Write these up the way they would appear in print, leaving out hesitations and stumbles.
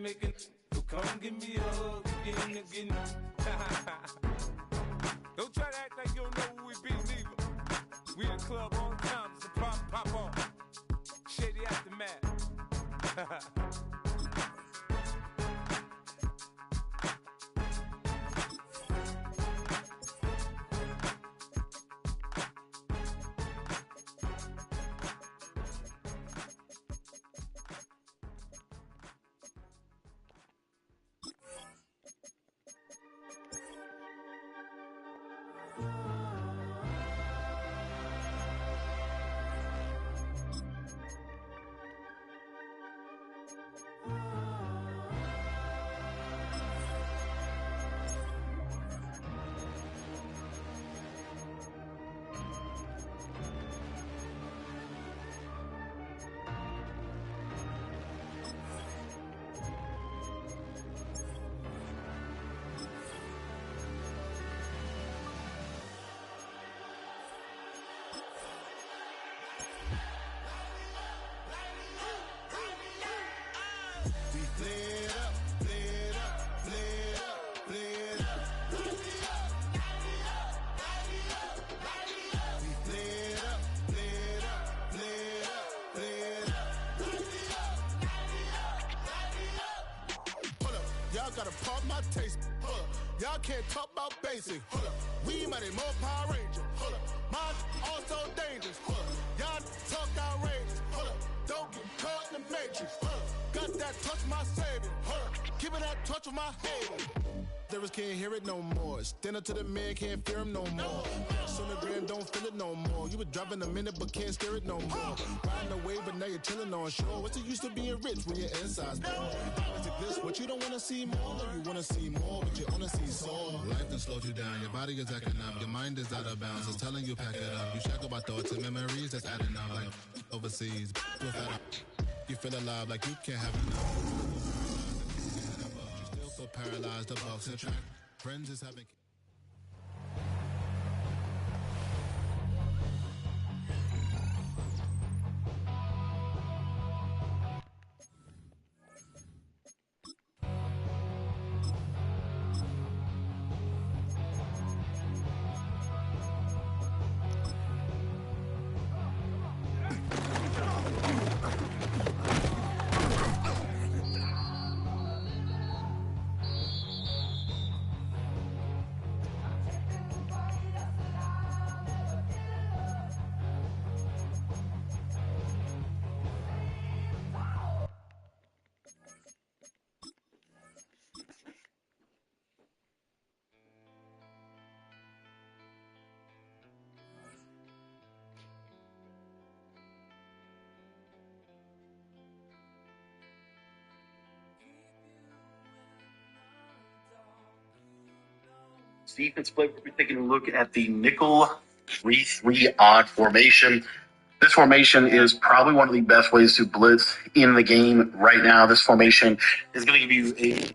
Making, so come give me a hug again. Don't try to act like you don't know who we be, neither. We in the club on time, so pop on. Shady aftermath. Y'all gotta pump my taste. Hold up. Y'all can't talk about basic. Hold up. We mighty more Power Ranger. Hold up. Mine also dangerous. Hold up. Y'all talk outrageous. Hold up. Don't get caught in the matrix. Hold up. Got that touch my savior. Hold up. Keeping that touch with my hater. Lyrics can't hear it no more. Stand up to the man, can't fear him no more. Sonogram don't feel it no more. You were driving a minute but can't steer it no more. Riding away but now you're chilling on shore. What's the use of being rich when your inside's poor? Is it this what you don't wanna see more? No, you wanna see more, but you wanna see soul. Life done slowed you down. Your body is acting up. Your mind is out of bounds. It's telling you pack it up. You shackle about thoughts and memories that's adding up. Like overseas, without a, you feel alive like you can't have enough. So paralyzed, the box and track. Friends is having. Defense play, we'll be taking a look at the nickel 3-3 odd formation. This formation is probably one of the best ways to blitz in the game right now. This formation is going to give you a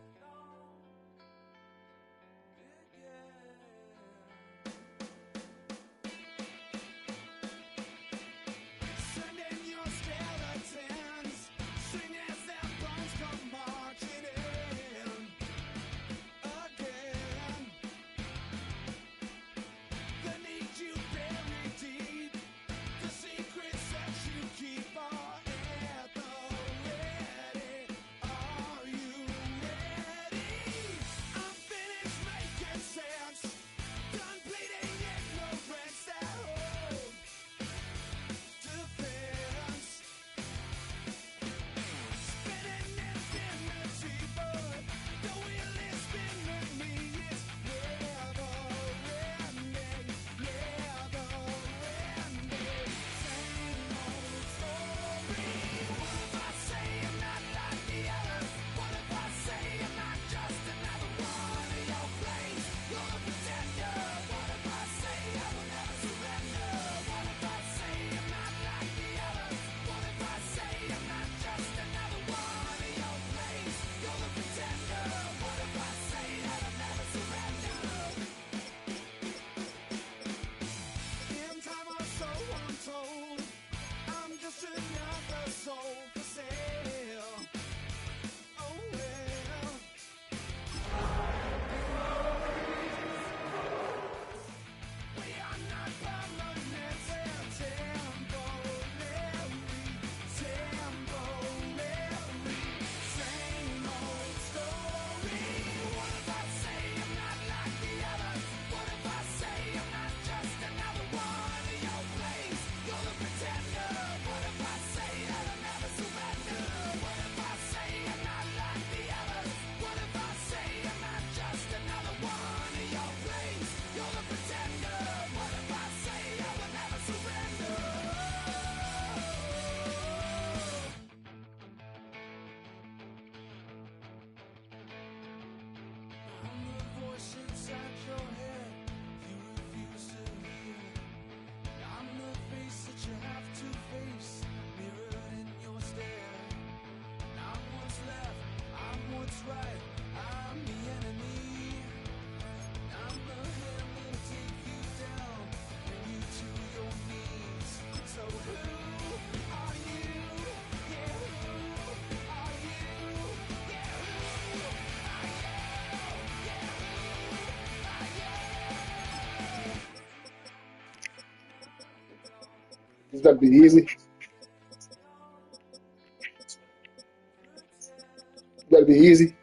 gotta be easy. Gotta be easy.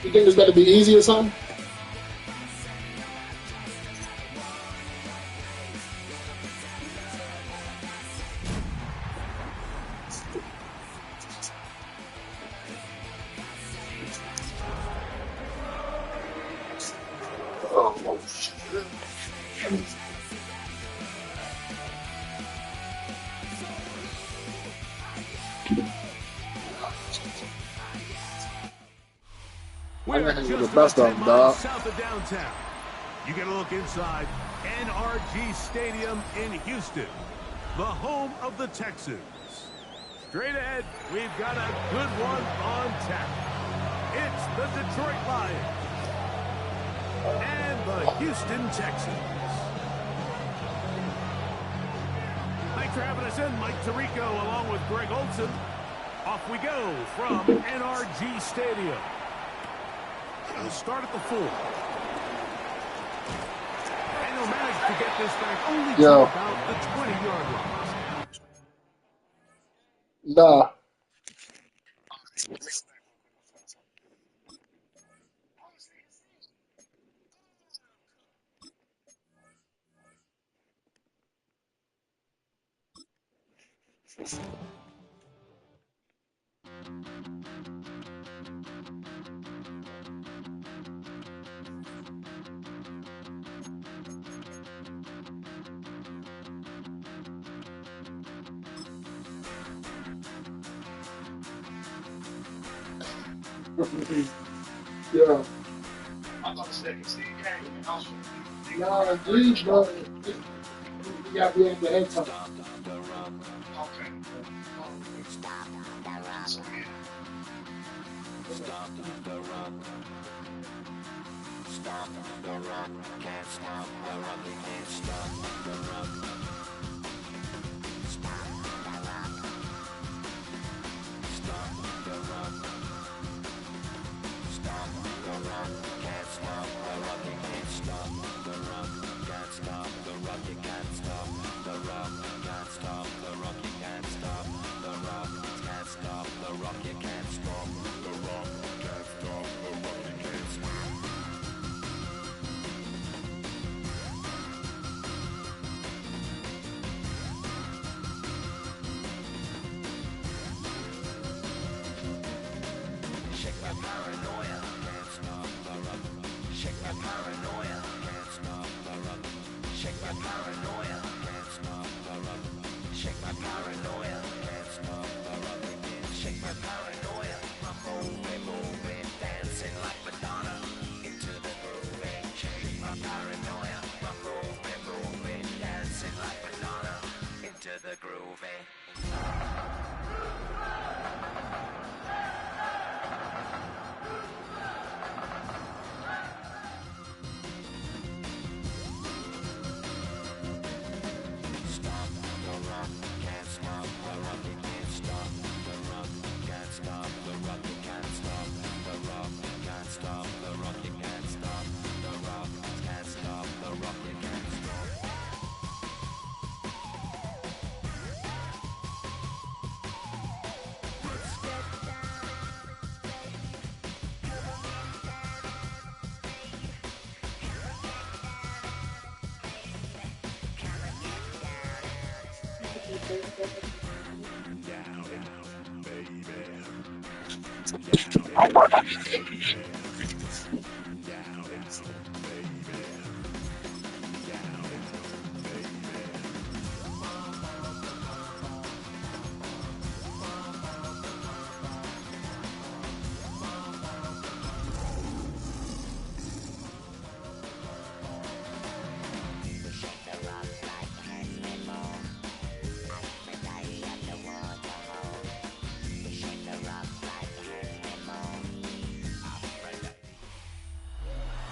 You think it's gotta be easy or something? Oh, shit. We are I'm just the best about of 10 them, miles dog. south of downtown. You get a look inside NRG Stadium in Houston, the home of the Texans. Straight ahead, we've got a good one on tap. It's the Detroit Lions and the Houston Texans. Thanks for having us in, Mike Tirico, along with Greg Olson. Off we go from NRG Stadium. We'll start at the 4. And they'll manage to get this back only to about the 20-yard line. Nah. Yeah. Nah, geez, bro. You gotta be able to hit something.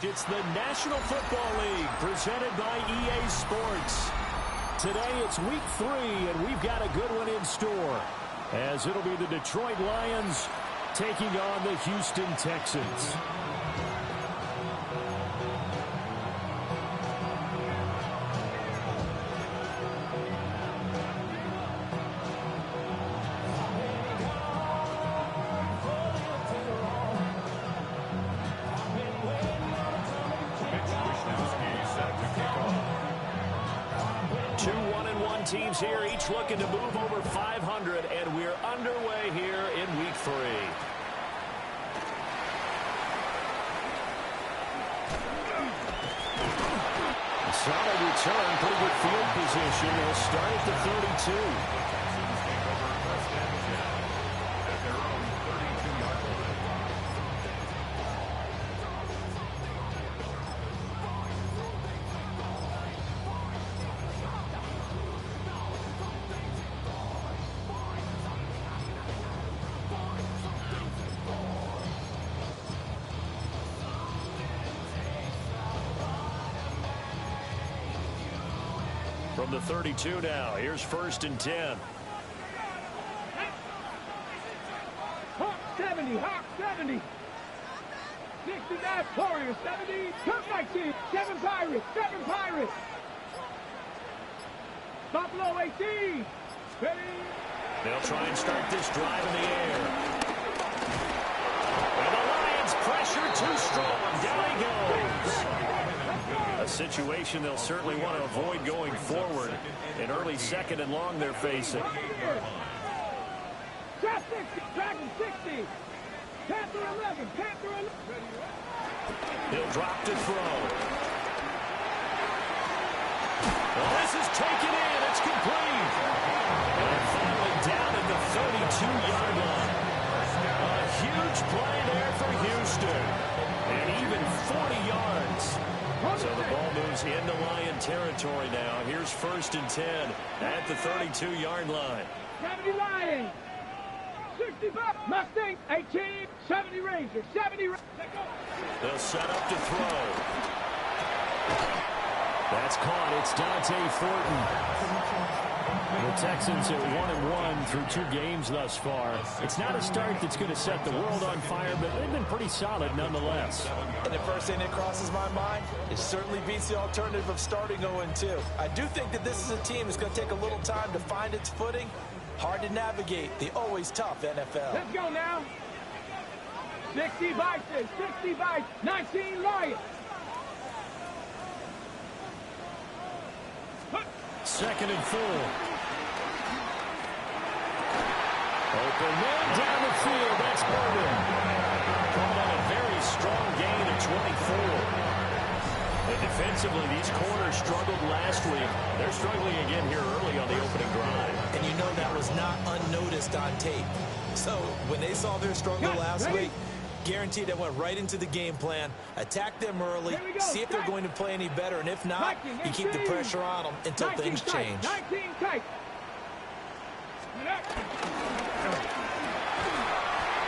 It's the National Football League presented by EA Sports. Today it's week 3, and we've got a good one in store, as it'll be the Detroit Lions taking on the Houston Texans. Teams here, each looking to move over 500, and we're underway here in week 3. Solid return, pretty good field position. They'll start at the 32. From the 32 now, here's 1st and 10. Hawk 70, Hawk 70. 69 Warriors, 70. Turf 19, 7 Pirates, 7 Pirates. Buffalo 18. Ready. They'll try and start this drive in the air. And the Lions pressure too strong. Down he goes. A situation they'll certainly want to avoid going forward. An early 2nd and long they're facing. Trap 60, Dragon 60. Panther 11, Panther 11. He'll drop to throw. Well, this is taken in. It's complete. And finally down at the 32-yard line. A huge play there for Houston. And even 40 yards. So the ball moves into Lion territory now. Here's 1st and 10 at the 32-yard line. 70 Lions, 65 Mustang, 18, 70 Rangers, 70 Rangers. They'll set up to throw. That's caught. It's Dante Thornton. The Texans are 1-1 through 2 games thus far. It's not a start that's going to set the world on fire, but they've been pretty solid nonetheless. And the first thing that crosses my mind, it certainly beats the alternative of starting 0-2. I do think that this is a team that's going to take a little time to find its footing. Hard to navigate the always tough NFL. Let's go now. 60 Vikings, 60 Vikings, 19 Lions. 2nd and 4. Open man down the field. That's Burden. Coming on a very strong gain of 24. And defensively, these corners struggled last week. They're struggling again here early on the opening drive. And you know that was not unnoticed on tape. So when they saw their struggle last week, guaranteed they went right into the game plan, attack them early, see if they're going to play any better, and if not, you keep the pressure on them until things change. 19 tight.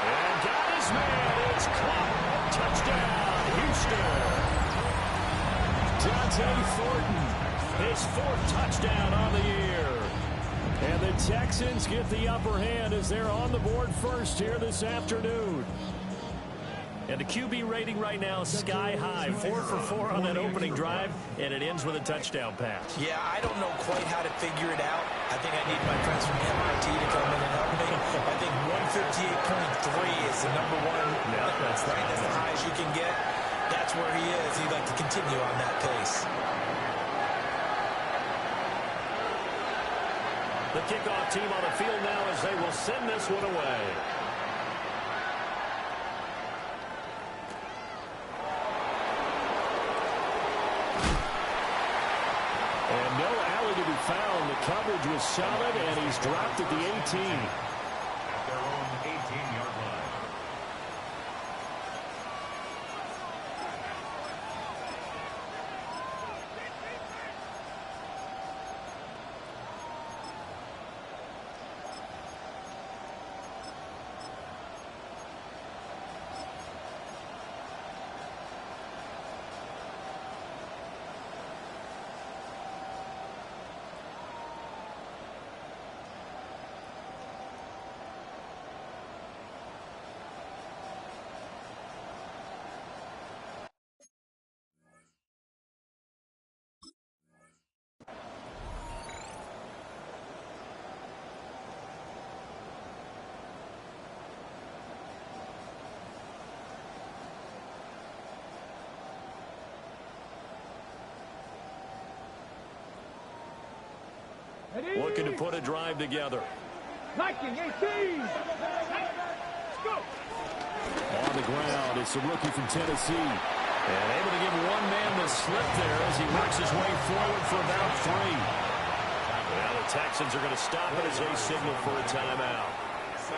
And got his man. It's caught. Touchdown, Houston. Dante Thornton, his 4th touchdown on the year. And the Texans get the upper hand as they're on the board first here this afternoon. And the QB rating right now is sky high. 4 for 4 on that opening drive, and it ends with a touchdown pass. Yeah, I don't know quite how to figure it out. I think I need my friends from MIT to come in and help me. I think 158.3 is the number one. Yeah, that's right. That's the highest you can get. That's where he is. He'd like to continue on that pace. The kickoff team on the field now as they will send this one away. And no alley to be found. The coverage was solid, and he's dropped at the 18. At their own 18-yard line. looking to put a drive together. 19, 18. Let's go. On the ground, it's a rookie from Tennessee. And able to give one man the slip there as he works his way forward for about 3. Now the Texans are going to stop it as they signal for a timeout.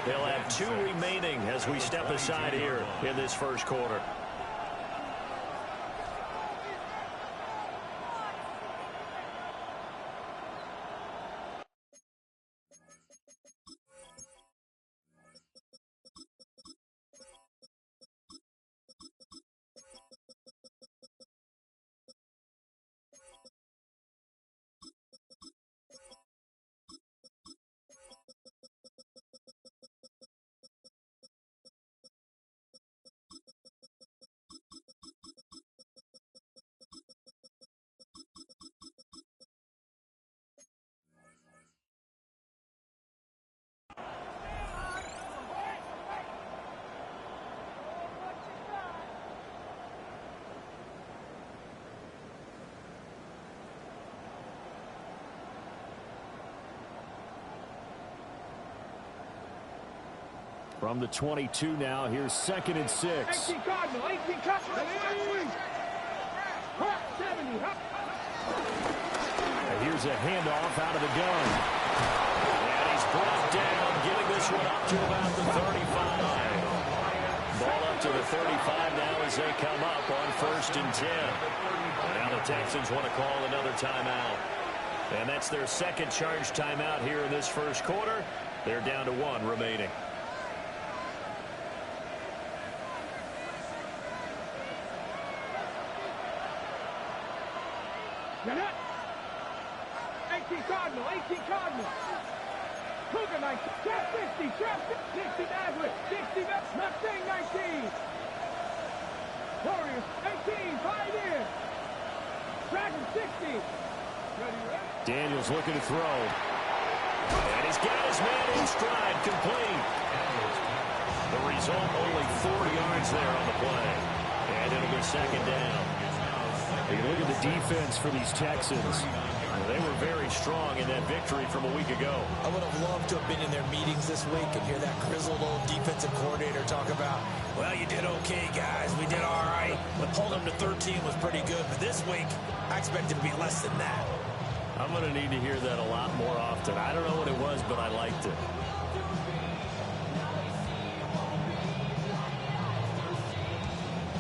They'll have 2 remaining as we step aside here in this first quarter. From the 22 now, here's 2nd and 6. 18 Cardinal, 18 Cardinal. And here's a handoff out of the gun. And he's brought down, getting this one up to about the 35. Ball up to the 35 now as they come up on 1st and 10. And now the Texans want to call another timeout. And that's their 2nd charge timeout here in this first quarter. They're down to 1 remaining. Get it. 18 Cardinal, 18 Cardinal. Cougar 19, trap 50, trap 60 Maverick, 60 Mustang 19. Warriors 18, 5 in. Dragon 60. Ready? Daniels looking to throw. And he's got his man in stride, complete. The result, only 4 yards there on the play. And it'll be 2nd down. You look at the defense for these Texans. They were very strong in that victory from a week ago. I would have loved to have been in their meetings this week and hear that grizzled old defensive coordinator talk about, well, you did okay, guys. We did all right. But holding them to 13 was pretty good. But this week, I expected to be less than that. I'm going to need to hear that a lot more often. I don't know what it was, but I liked it.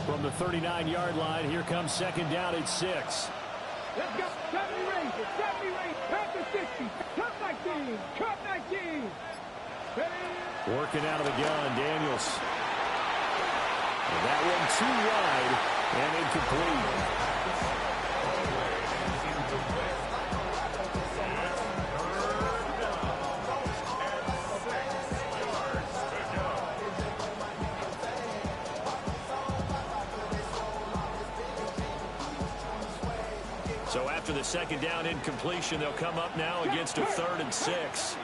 From the 39-yard line, here comes 2nd down at 6. Let's go. 70 Rangers, 70 Rangers, Panther 60, Cup 19, Cup 19. Ready? Working out of the gun, Daniels. And that one too wide and incomplete. So after the 2nd down incompletion, they'll come up now against a 3rd and 6.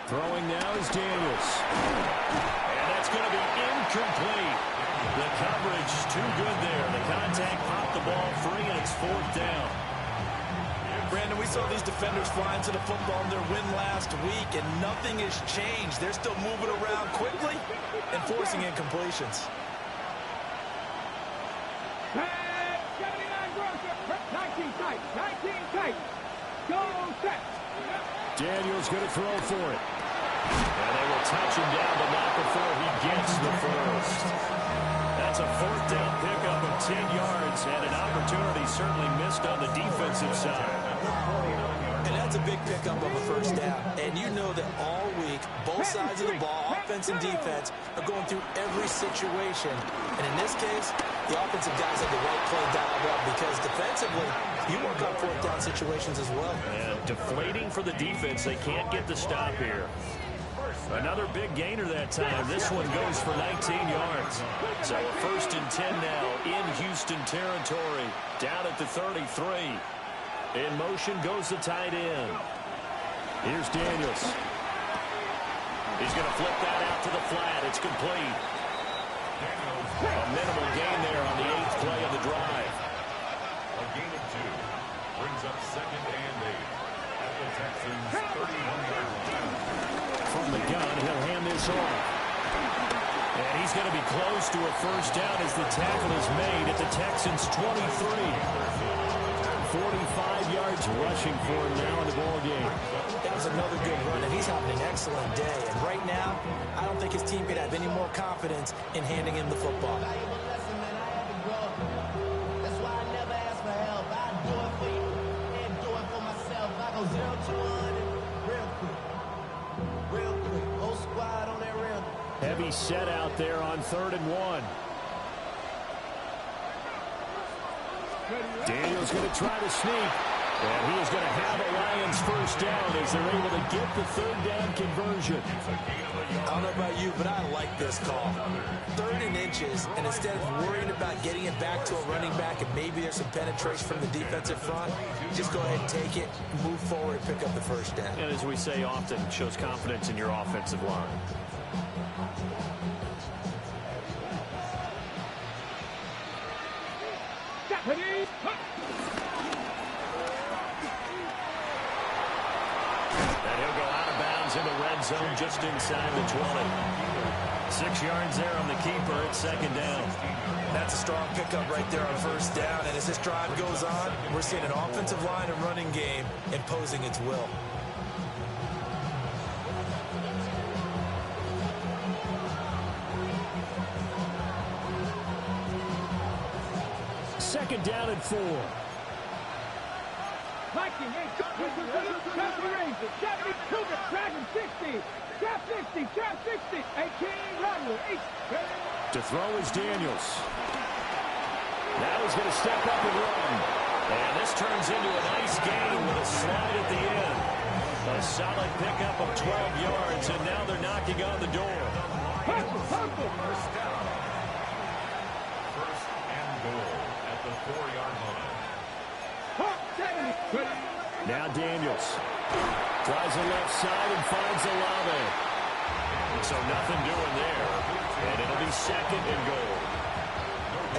Throwing now is Daniels. And that's going to be incomplete. The coverage too good there. The contact popped the ball free, and it's 4th down. Brandon, we saw these defenders fly into the football in their win last week, and nothing has changed. They're still moving around quickly and forcing incompletions. 19 tight, 19 tight. Go set. Daniels going to throw for it. And they will touch him down, but not before he gets the first. That's a 4th down pickup of 10 yards, and an opportunity certainly missed on the defensive side. And that's a big pickup of a 1st down. And you know that all week, both sides of the ball, offense and defense, are going through every situation. And in this case, the offensive guys have the right play dialed up because defensively, you work on 4th down situations as well. And deflating for the defense. They can't get the stop here. Another big gainer that time. This one goes for 19 yards. So a 1st and 10 now in Houston territory. Down at the 33. In motion goes the tight end. Here's Daniels. He's going to flip that out to the flat. It's complete. A minimal gain there on the 8th play of the drive. this off. And he's going to be close to a first down as the tackle is made at the Texans' 23. 45 yards rushing for him now in the ball game. That was another good run, and he's having an excellent day. And right now, I don't think his team could have any more confidence in handing him the football. That's why I never ask for help. I do it for you and do it for myself. I go 0 to 100 real quick. Real quick. Whole squad on that real quick. Heavy set out there on 3rd and 1. Daniel's going to try to sneak. And he is going to have a Lions first down as they're able to get the 3rd down conversion. I don't know about you, but I like this call. 3rd and inches, and instead of worrying about getting it back to a running back and maybe there's some penetration from the defensive front, just go ahead and take it, move forward, and pick up the first down. And as we say often, it shows confidence in your offensive line. And he'll go out of bounds in the red zone just inside the 20. 6 yards there on the keeper at 2nd down. That's a strong pickup right there on first down. And as this drive goes on, we're seeing an offensive line and running game imposing its will. Second down and 4. Viking, trap the Rangers, trap the Cougar, Dragon 60, trap 60, trap 60, 18, Rodwell, 8. To throw is Daniels. Now he's going to step up and run. And this turns into a nice gain with a slide at the end. A solid pickup of 12 yards, and now they're knocking on the door. Purple. First down. First and goal at the 4-yard line. Now Daniels tries the left side and finds Olave. So nothing doing there. And it'll be 2nd and goal.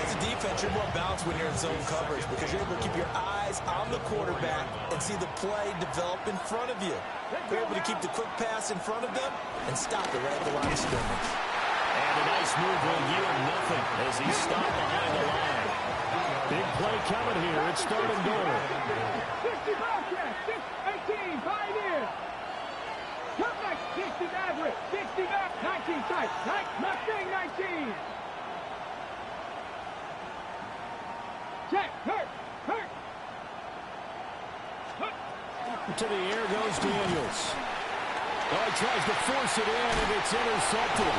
As a defense, you're more balanced when you're in zone coverage because you're able to keep your eyes on the quarterback and see the play develop in front of you. You're able to keep the quick pass in front of them and stop it right at the line of scrimmage. And a nice move will yield nothing as he stopped behind the line. Big play coming here. It's 3rd and goal. 60 Bobcats, 18, Pioneers. Come back, 60 Maverick, 60 back, 19 tight, Mustang 19. Check, hurt. To the air goes Daniels. Oh, he tries to force it in, and it's intercepted.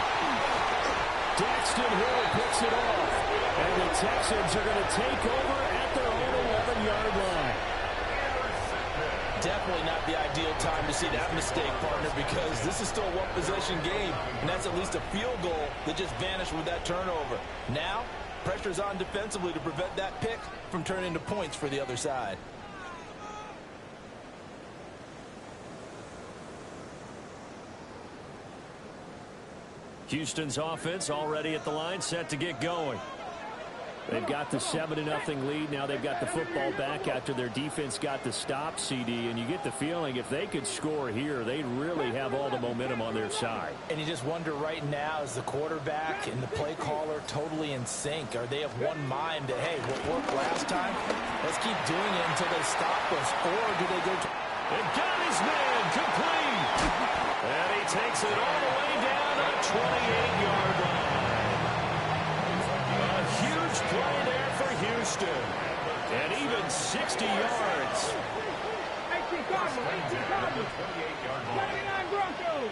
Daxton Hill picks it off. And the Texans are going to take over at their own 11-yard line. Definitely not the ideal time to see that mistake, partner, because this is still a one-possession game, and that's at least a field goal that just vanished with that turnover. Now, pressure's on defensively to prevent that pick from turning into points for the other side. Houston's offense already at the line, set to get going. They've got the 7-0 lead. Now they've got the football back after their defense got the stop, CD. And you get the feeling if they could score here, they'd really have all the momentum on their side. And you just wonder right now, is the quarterback and the play caller totally in sync? Are they of one mind that, hey, what worked last time, let's keep doing it until they stop us? Or do they go to... And got his man complete. And he takes it all the way down to the 28-yard line. A huge play there for Houston. And even 60 yards. 18 Cardinals, 79 Broncos.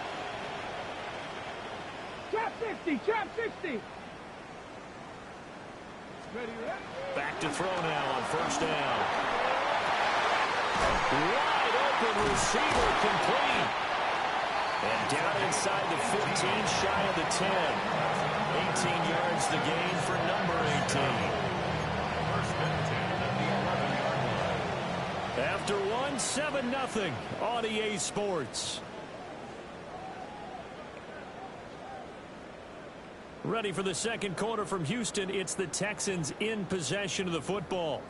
Trap 60. Back to throw now on first down. Wide open receiver complete. And down inside the 15, shy of the 10. 18 yards the gain for number 18. After one, 7-0 on EA Sports. Ready for the second quarter from Houston. It's the Texans in possession of the football,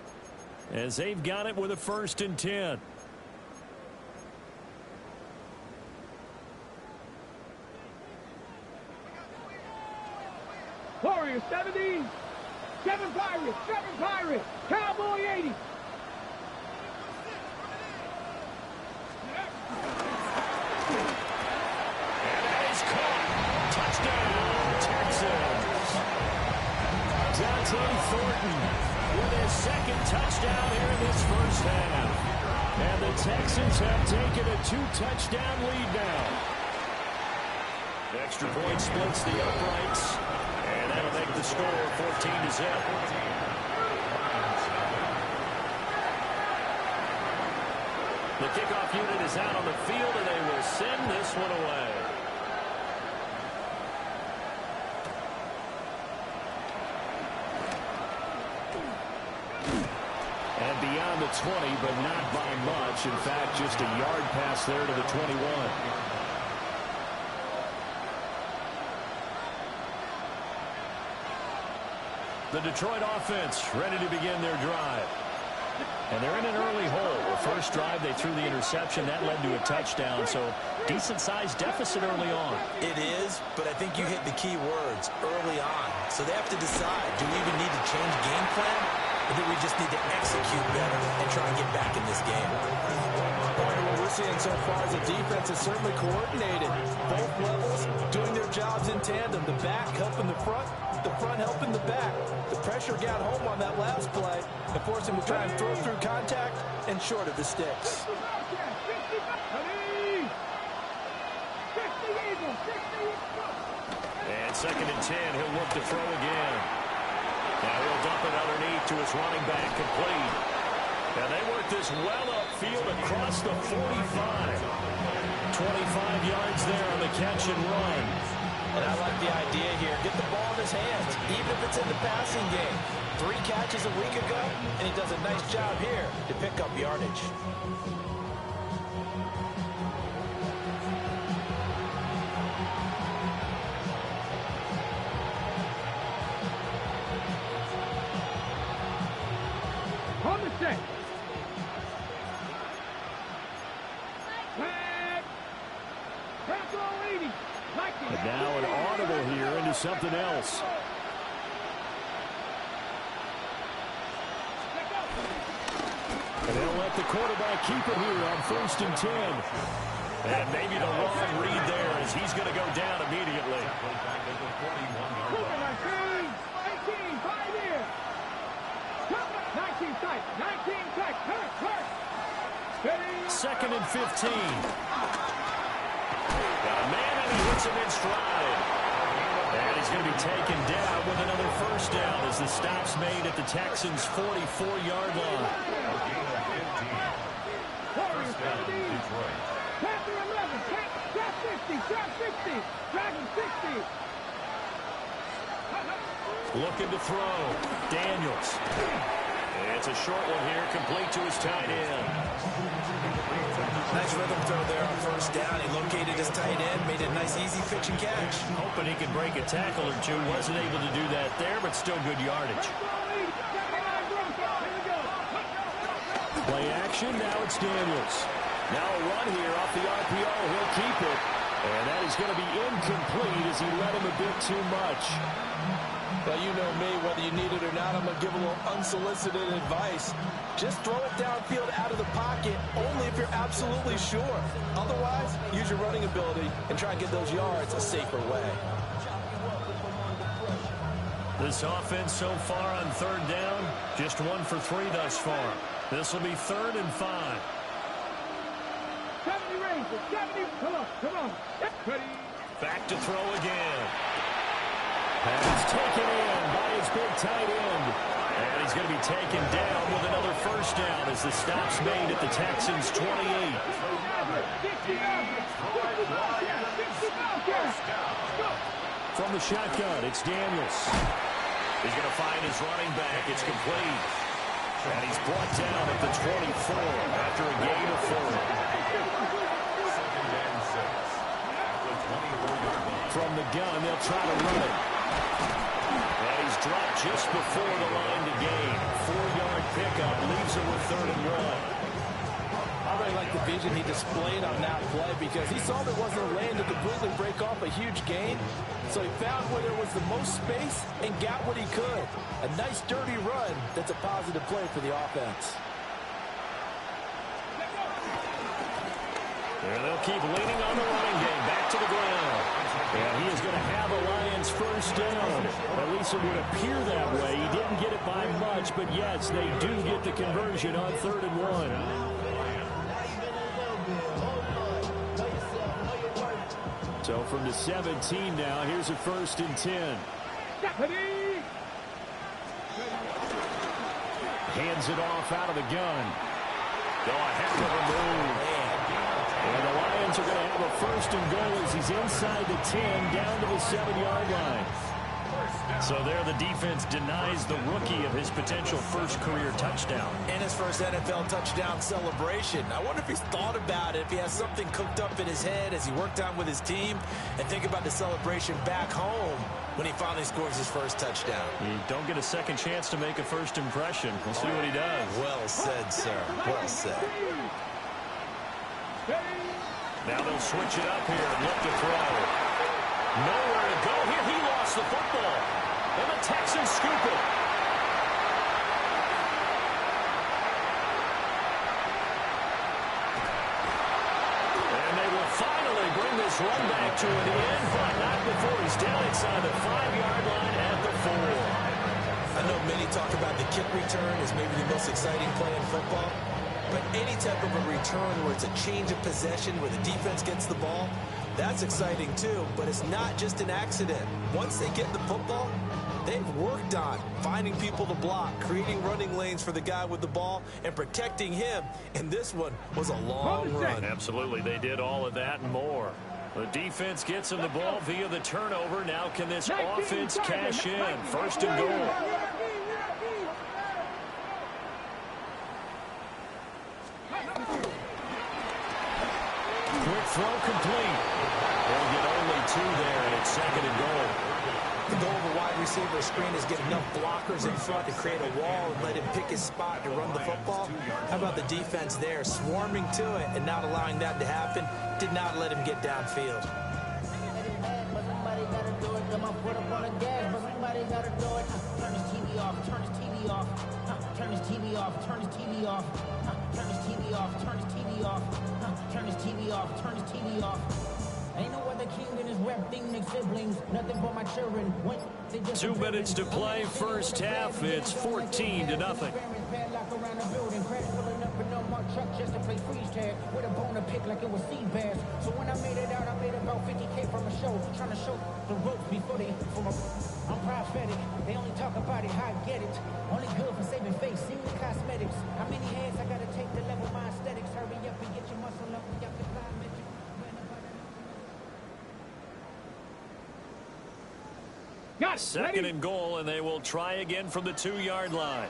as they've got it with a 1st and 10. Warriors 70. 7 Pirates. 7 Pirates. Cowboy 80. Thornton with his second touchdown here in this first half. And the Texans have taken a 2-touchdown lead now. Extra point splits the uprights, and that'll make the score 14-0. The kickoff unit is out on the field, and they will send this one away. And beyond the 20, but not by much. In fact, just a yard pass there to the 21. The Detroit offense ready to begin their drive. And they're in an early hole. The first drive, they threw the interception. That led to a touchdown, so decent-sized deficit early on. It is, but I think you hit the key words, early on. So they have to decide, do we even need to change game plan? Or do we just need to execute better and try and get back in this game? What we're seeing so far is the defense is certainly coordinated. Both levels doing their jobs in tandem. The back helping the front helping the back. The pressure got home on that last play and forced him to try and throw through contact and short of the sticks. And 2nd and 10, he'll look to throw again. Now he'll dump it underneath to his running back, complete. And they work this well upfield across the 45. 25 yards there on the catch and run. And I like the idea here. Get the ball in his hands, even if it's in the passing game. 3 catches a week ago, and he does a nice job here to pick up yardage. On the set. Flag. Tackle 80. And now an audible here into something else. And they'll let the quarterback keep it here on 1st and 10. And maybe the wrong read there as he's going to go down immediately. 18, 5 here. 19 tight, 19 tight, hurt. 2nd and 15. Got a man and he hits him in stride. And he's going to be taken down with another first down as the stop's made at the Texans' 44-yard line. Warriors 70. Panther 11. Trap 50. Trap 60. Dragon 60. Looking to throw. Daniels. It's a short one here, complete to his tight end. Nice rhythm throw there on 1st down. He located his tight end, made a nice easy pitch and catch. Hoping he could break a tackle or two. Wasn't able to do that there, but still good yardage. Play action, now it's Daniels. Now a run here off the RPO, he'll keep it. And that is going to be incomplete as he led him a bit too much. Well, you know me, whether you need it or not, I'm going to give a little unsolicited advice. Just throw it downfield out of the pocket, only if you're absolutely sure. Otherwise, use your running ability and try and get those yards a safer way. This offense so far on 3rd down, just 1 for 3 thus far. This will be 3rd and 5. 70 Rangers, 70. Come on. Back to throw again. Pass taken in by his big tight end. And he's going to be taken down with another first down as the stop's made at the Texans' 28. From the shotgun, it's Daniels. He's going to find his running back. It's complete. And he's brought down at the 24 after a gain of 4. From the gun, they'll try to run it. And he's dropped just before the line to gain. 4-yard pickup leaves it with 3rd and 1. I really like the vision he displayed on that play because he saw there wasn't a lane to completely break off a huge gain. So he found where there was the most space and got what he could. A nice dirty run that's a positive play for the offense. There they'll keep leaning on the running game. Back to the ground. And he is going to have a Lions first down. At least it would appear that way. He didn't get it by much, but yes, they do get the conversion on 3rd and 1. So from the 17 now, here's a 1st and 10. Hands it off out of the gun. Oh, a heck of a move. And the Lions are going to have a 1st and goal as he's inside the 10 down to the 7-yard line. So there the defense denies the rookie of his potential first career touchdown. And his first NFL touchdown celebration. I wonder if he's thought about it, if he has something cooked up in his head as he worked out with his team, and think about the celebration back home when he finally scores his first touchdown. You don't get a second chance to make a first impression. We'll see what he does. Well said, sir. Well said. Now they'll switch it up here and look to throw. Nowhere to go here. He lost the football. And the Texans scoop it. And they will finally bring this run back to an end, but not before he's down inside the 5-yard line at the 4. I know many talk about the kick return as maybe the most exciting play in football. But any type of a return where it's a change of possession, where the defense gets the ball, that's exciting too. But it's not just an accident. Once they get the football, they've worked on finding people to block, creating running lanes for the guy with the ball, and protecting him. And this one was a long run. Absolutely, they did all of that and more. The defense gets him the ball via the turnover. Now can this offense cash in? 1st and goal. Quick throw complete. They'll get only 2 there, and it's 2nd and goal. The goal of a wide receiver screen is get enough blockers in front to create a wall and let him pick his spot to run the football. How about the defense there, swarming to it and not allowing that to happen? Did not let him get downfield. Turn his TV off, turn his TV off, turn his TV off, turn his TV off, turn his TV off, turn his TV off, turn his TV off, turn his TV off. Ain't no other king in his rep thing, Nick siblings, nothing but my children. 2 minutes to play, first half. It's 14-0. Truck just to play freeze tag with a bone to pick like it was sea bass. So when I made it out, I made about 50K from a show, trying to show the ropes before they I'm prophetic. They only talk about it, how I get it. Only good for saving face, seeing the cosmetics. How many heads I gotta take to level my aesthetics? Hurry up and get your muscle up. Y'all can fly Got 2nd and goal, and they will try again from the 2-yard line.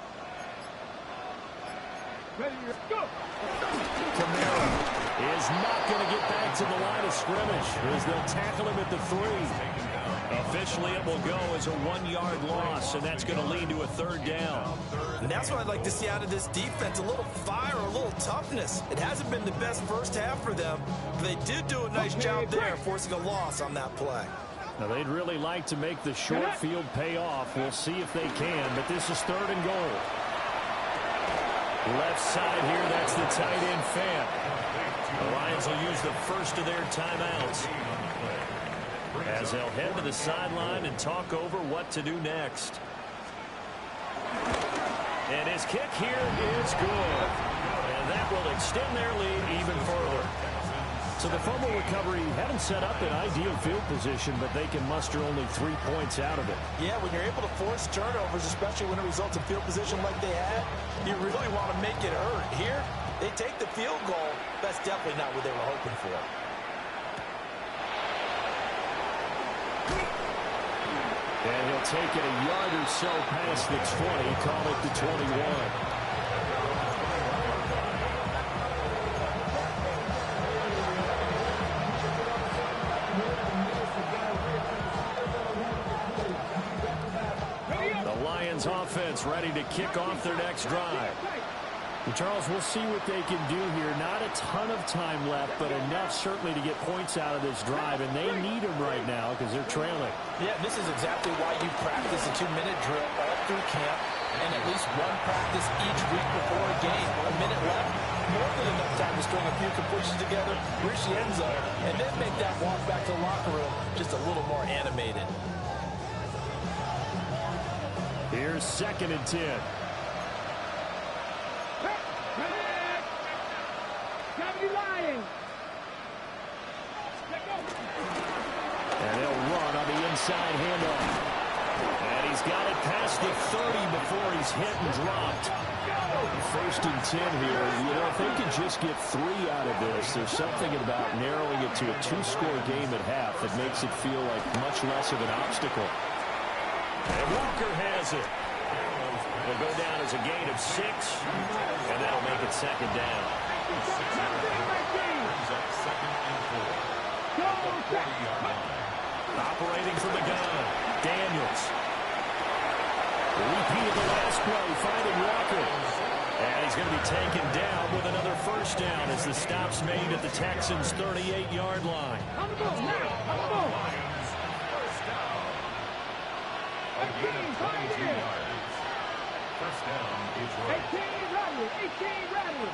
Ready, go. Kamara is not going to get back to the line of scrimmage as they'll tackle him at the 3. Officially, it will go as a 1-yard loss, and that's going to lead to a 3rd down. And that's what I'd like to see out of this defense, a little fire, a little toughness. It hasn't been the best first half for them, but they did do a nice job there, forcing a loss on that play. Now, they'd really like to make the short field pay off. We'll see if they can, but this is 3rd and goal. Left side here, that's the tight end Fant. The Lions will use the first of their timeouts as they'll head to the sideline and talk over what to do next. And his kick here is good. And that will extend their lead even further. So the fumble recovery hadn't set up an ideal field position, but they can muster only 3 points out of it. Yeah, when you're able to force turnovers, especially when it results in field position like they had, you really want to make it hurt. Here, they take the field goal. That's definitely not what they were hoping for. And he'll take it a yard or so past the 20, call it the 21. Offense ready to kick off their next drive. Charles, we'll see what they can do here. Not a ton of time left, but enough certainly to get points out of this drive, and they need them right now because they're trailing. Yeah, this is exactly why you practice a 2-minute drill all through camp and at least one practice each week before a game. A minute left, more than enough time to string a few completions together, reach the end zone, and then make that walk back to the locker room just a little more animated. Here's 2nd and 10. And they'll run on the inside handoff. And he's got it past the 30 before he's hit and dropped. 1st and 10 here. You know, if they can just get 3 out of this, there's something about narrowing it to a 2-score game at half that makes it feel like much less of an obstacle. And Walker has it. It'll go down as a gain of 6, and that'll make it 2nd down. Operating from the gun, Daniels. Repeat of the last play, finding Walker. And he's going to be taken down with another 1st down as the stop's made at the Texans' 38-yard line. On the ball, now, on the ball. 1st down, Detroit. 18 Rattler, 18 Rattler.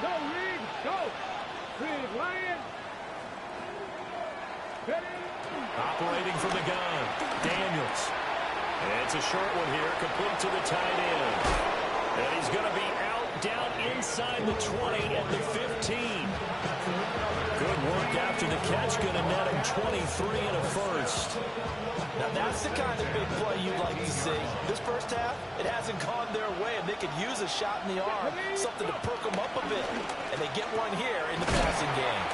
Go, Reed, go. Reed, Ryan. Operating from the gun, Daniels. It's a short one here, complete to the tight end. And he's going to be out down inside the 20 at the 15. Good work after the catch, going to net him 23 and a 1st. Now that's the kind of big play you'd like to see. This 1st half, it hasn't gone their way, and they could use a shot in the arm, something to perk them up a bit. And they get one here in the passing game.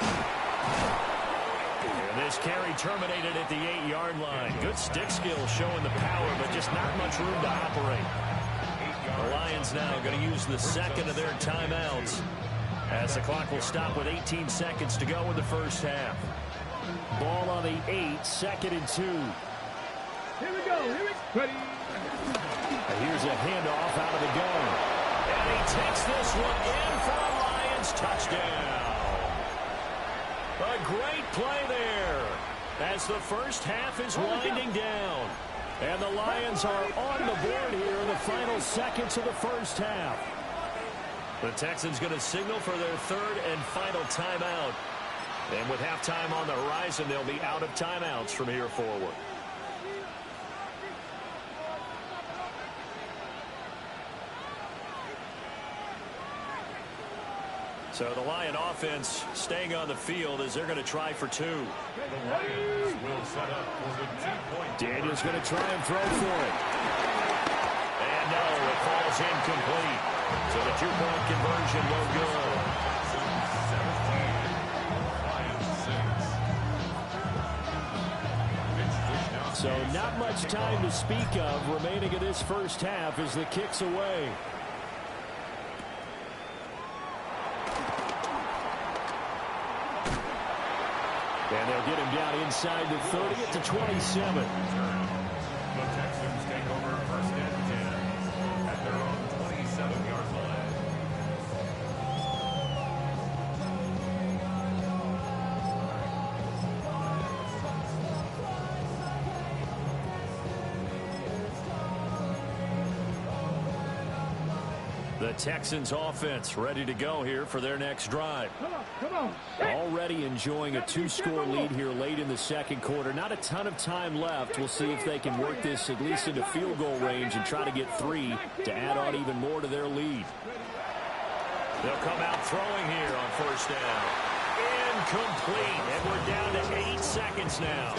And this carry terminated at the 8-yard line. Good stick skill showing the power, but just not much room to operate. The Lions now going to use the 2nd of their timeouts as the clock will stop with 18 seconds to go in the 1st half. Ball on the 8, 2nd and 2. Here we go, here we go. Ready. Here's a handoff out of the gun. And he takes this one in for a Lions touchdown. A great play there as the 1st half is winding down. And the Lions are on the board here in the final seconds of the 1st half. The Texans going to signal for their 3rd and final timeout. And with halftime on the horizon, they'll be out of timeouts from here forward. So the Lion offense staying on the field as they're going to try for 2. The Lions will set up for the 2-point. Daniels going to try and throw for it. And no, it falls incomplete. So the 2-point conversion no good. So not much time to speak of remaining in this 1st half as the kick's away. And they'll get him down inside the 30 at the 27. The Texans take over 1st and 10 at their own 27-yard line. The Texans offense ready to go here for their next drive. Come on. Already enjoying a 2-score lead here late in the 2nd quarter. Not a ton of time left. We'll see if they can work this at least into field goal range and try to get 3 to add on even more to their lead. They'll come out throwing here on 1st down. Incomplete. And we're down to 8 seconds now.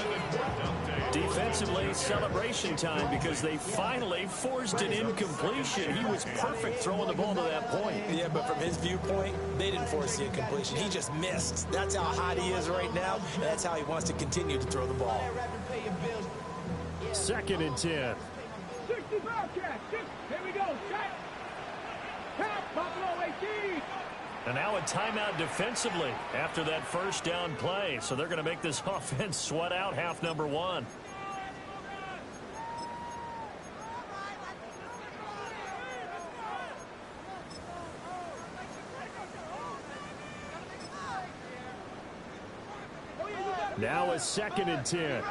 Defensively, celebration time because they finally forced an incompletion. He was perfect throwing the ball to that point. Yeah, but from his viewpoint, they didn't force the incompletion. He just missed. That's how hot he is right now, and that's how he wants to continue to throw the ball. 2nd and 10. 60 Bobcats. Here we go. Shot. Tap. Buffalo 18. And now a timeout defensively after that 1st down play. So they're going to make this offense sweat out half number 1. Now a 2nd and 10.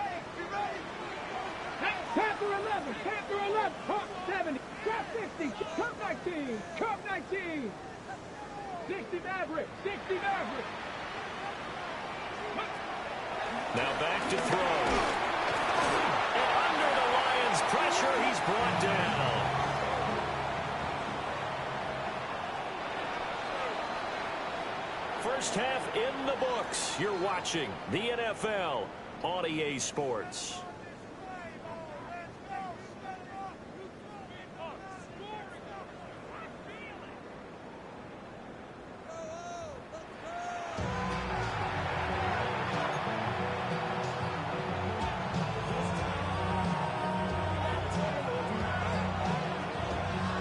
Panther 11, Panther 11, Hawk 70, Trap 60, Curve 19, Curve 19. 60 Maverick, 60 Maverick. Now back to throw. And under the Lions' pressure, he's brought down. First half in the books. You're watching the NFL on EA Sports.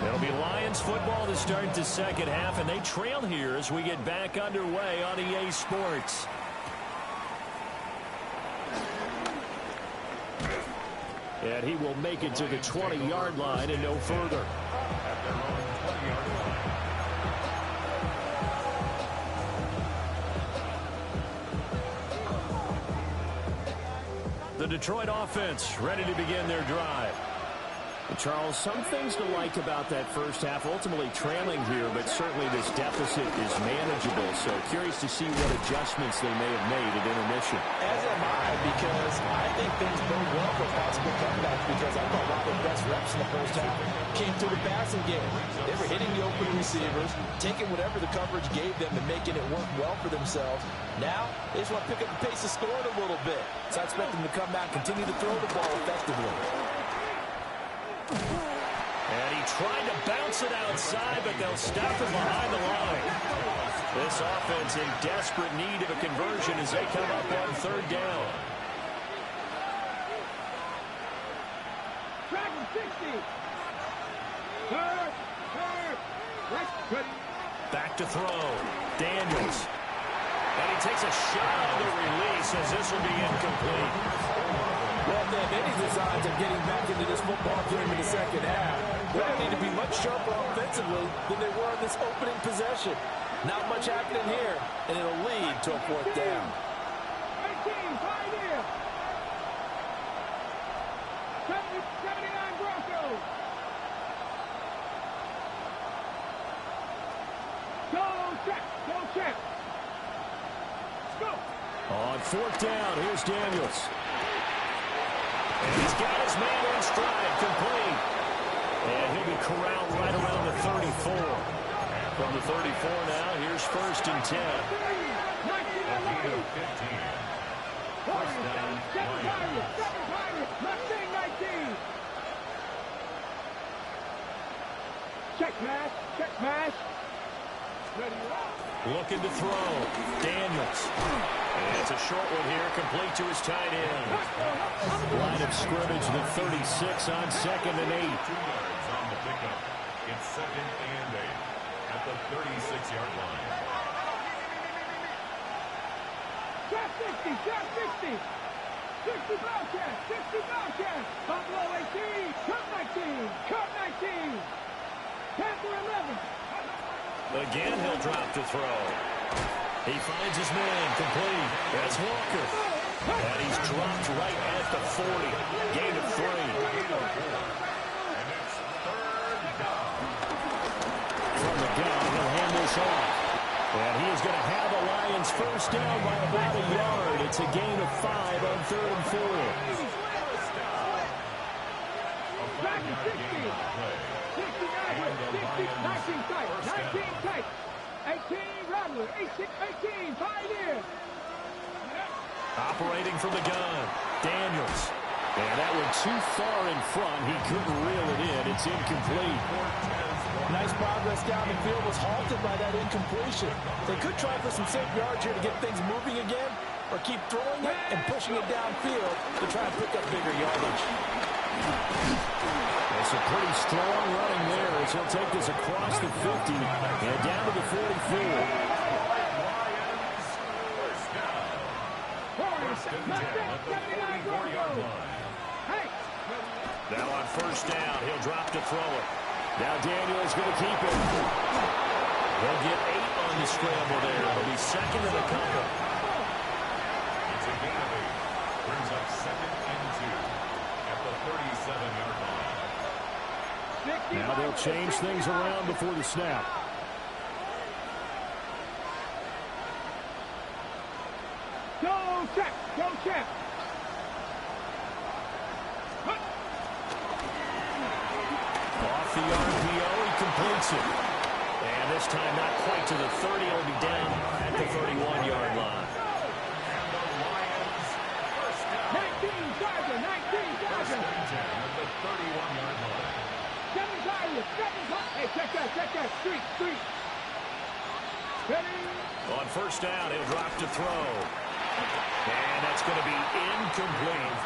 It'll be Lions football to start the second half, and they trail here as we get back underway on EA Sports. And he will make it to the 20-yard line and no further. At their own 20-yard line. The Detroit offense ready to begin their drive. Charles, some things to like about that first half. Ultimately trailing here, but certainly this deficit is manageable. So curious to see what adjustments they may have made at intermission. As am I, because I think things bode well for possible comebacks, because I thought a lot of their best reps in the first half came through the passing game. They were hitting the open receivers, taking whatever the coverage gave them and making it work well for themselves. Now, they just want to pick up the pace of scoring a little bit. So I expect them to come back, continue to throw the ball effectively. And he tried to bounce it outside, but they'll stop him behind the line. This offense in desperate need of a conversion as they come up on 3rd down. Dragon 60. Third. Back to throw. Daniels. And he takes a shot on the release as this will be incomplete. Well, if they have any designs of getting back into this football game in the second half, they're going to need to be much sharper offensively than they were in this opening possession. Not much happening here, and it'll lead to a 4th down. 18, Pioneer. 79 Broncos. Go check. Let's go. On 4th down, here's Daniels. And he's got his man in stride, complete. And he'll be corralled right around the 34. From the 34 now, here's 1st and 10. A gain of 15. First down, Lions. Mustang 19. Check pass. Ready, Looking to throw. Daniels. And it's a short one here, complete to his tight end. Line of scrimmage, the 36 on 2nd and 8. 2 yards on the pickup. It's 2nd and 8 at the 36-yard line. Trap 60. 60 Bellcat. Buffalo 18. Curve 19. Panther 11. Again, he'll drop to throw. He finds his man, complete. That's Walker. And he's dropped right at the 40. Gain of 3. And it's 3rd down. From the gun, he'll hand this off. And he is going to have the Lions first down by about a yard. It's a gain of 5 on 3rd and 4. A 5-yard gain on the play. 19 tight. 18 Rattler. 18 Pioneer. Operating from the gun. Daniels. And that one too far in front. He couldn't reel it in. It's incomplete. Nice progress down the field was halted by that incompletion. They could try for some safe yards here to get things moving again, or keep throwing it and pushing it downfield to try and pick up bigger yardage. It's a pretty strong running there as he'll take this across the 50 and down to the 44. First and 10 at the 44-yard line. Now on 1st down, he'll drop to throw it. Now Daniel's going to keep it. He'll get 8 on the scramble there. It'll be 2nd and a couple. It's a gain of 8. Brings up 2nd and 2 at the 37-yard line. Now they'll change things around before the snap. Go check. Go check. Off the RPO, he completes it. And this time not quite to the 30. He'll be down at the 31-yard line. And the Lions first down. 19 Charger. 19 Charger. First and 10 at the 31-yard line. 7 Charger. 7 Charger. Hey, check that. Check that. Street. Ready? On first down, he'll drop to throw. And that's going to be incomplete.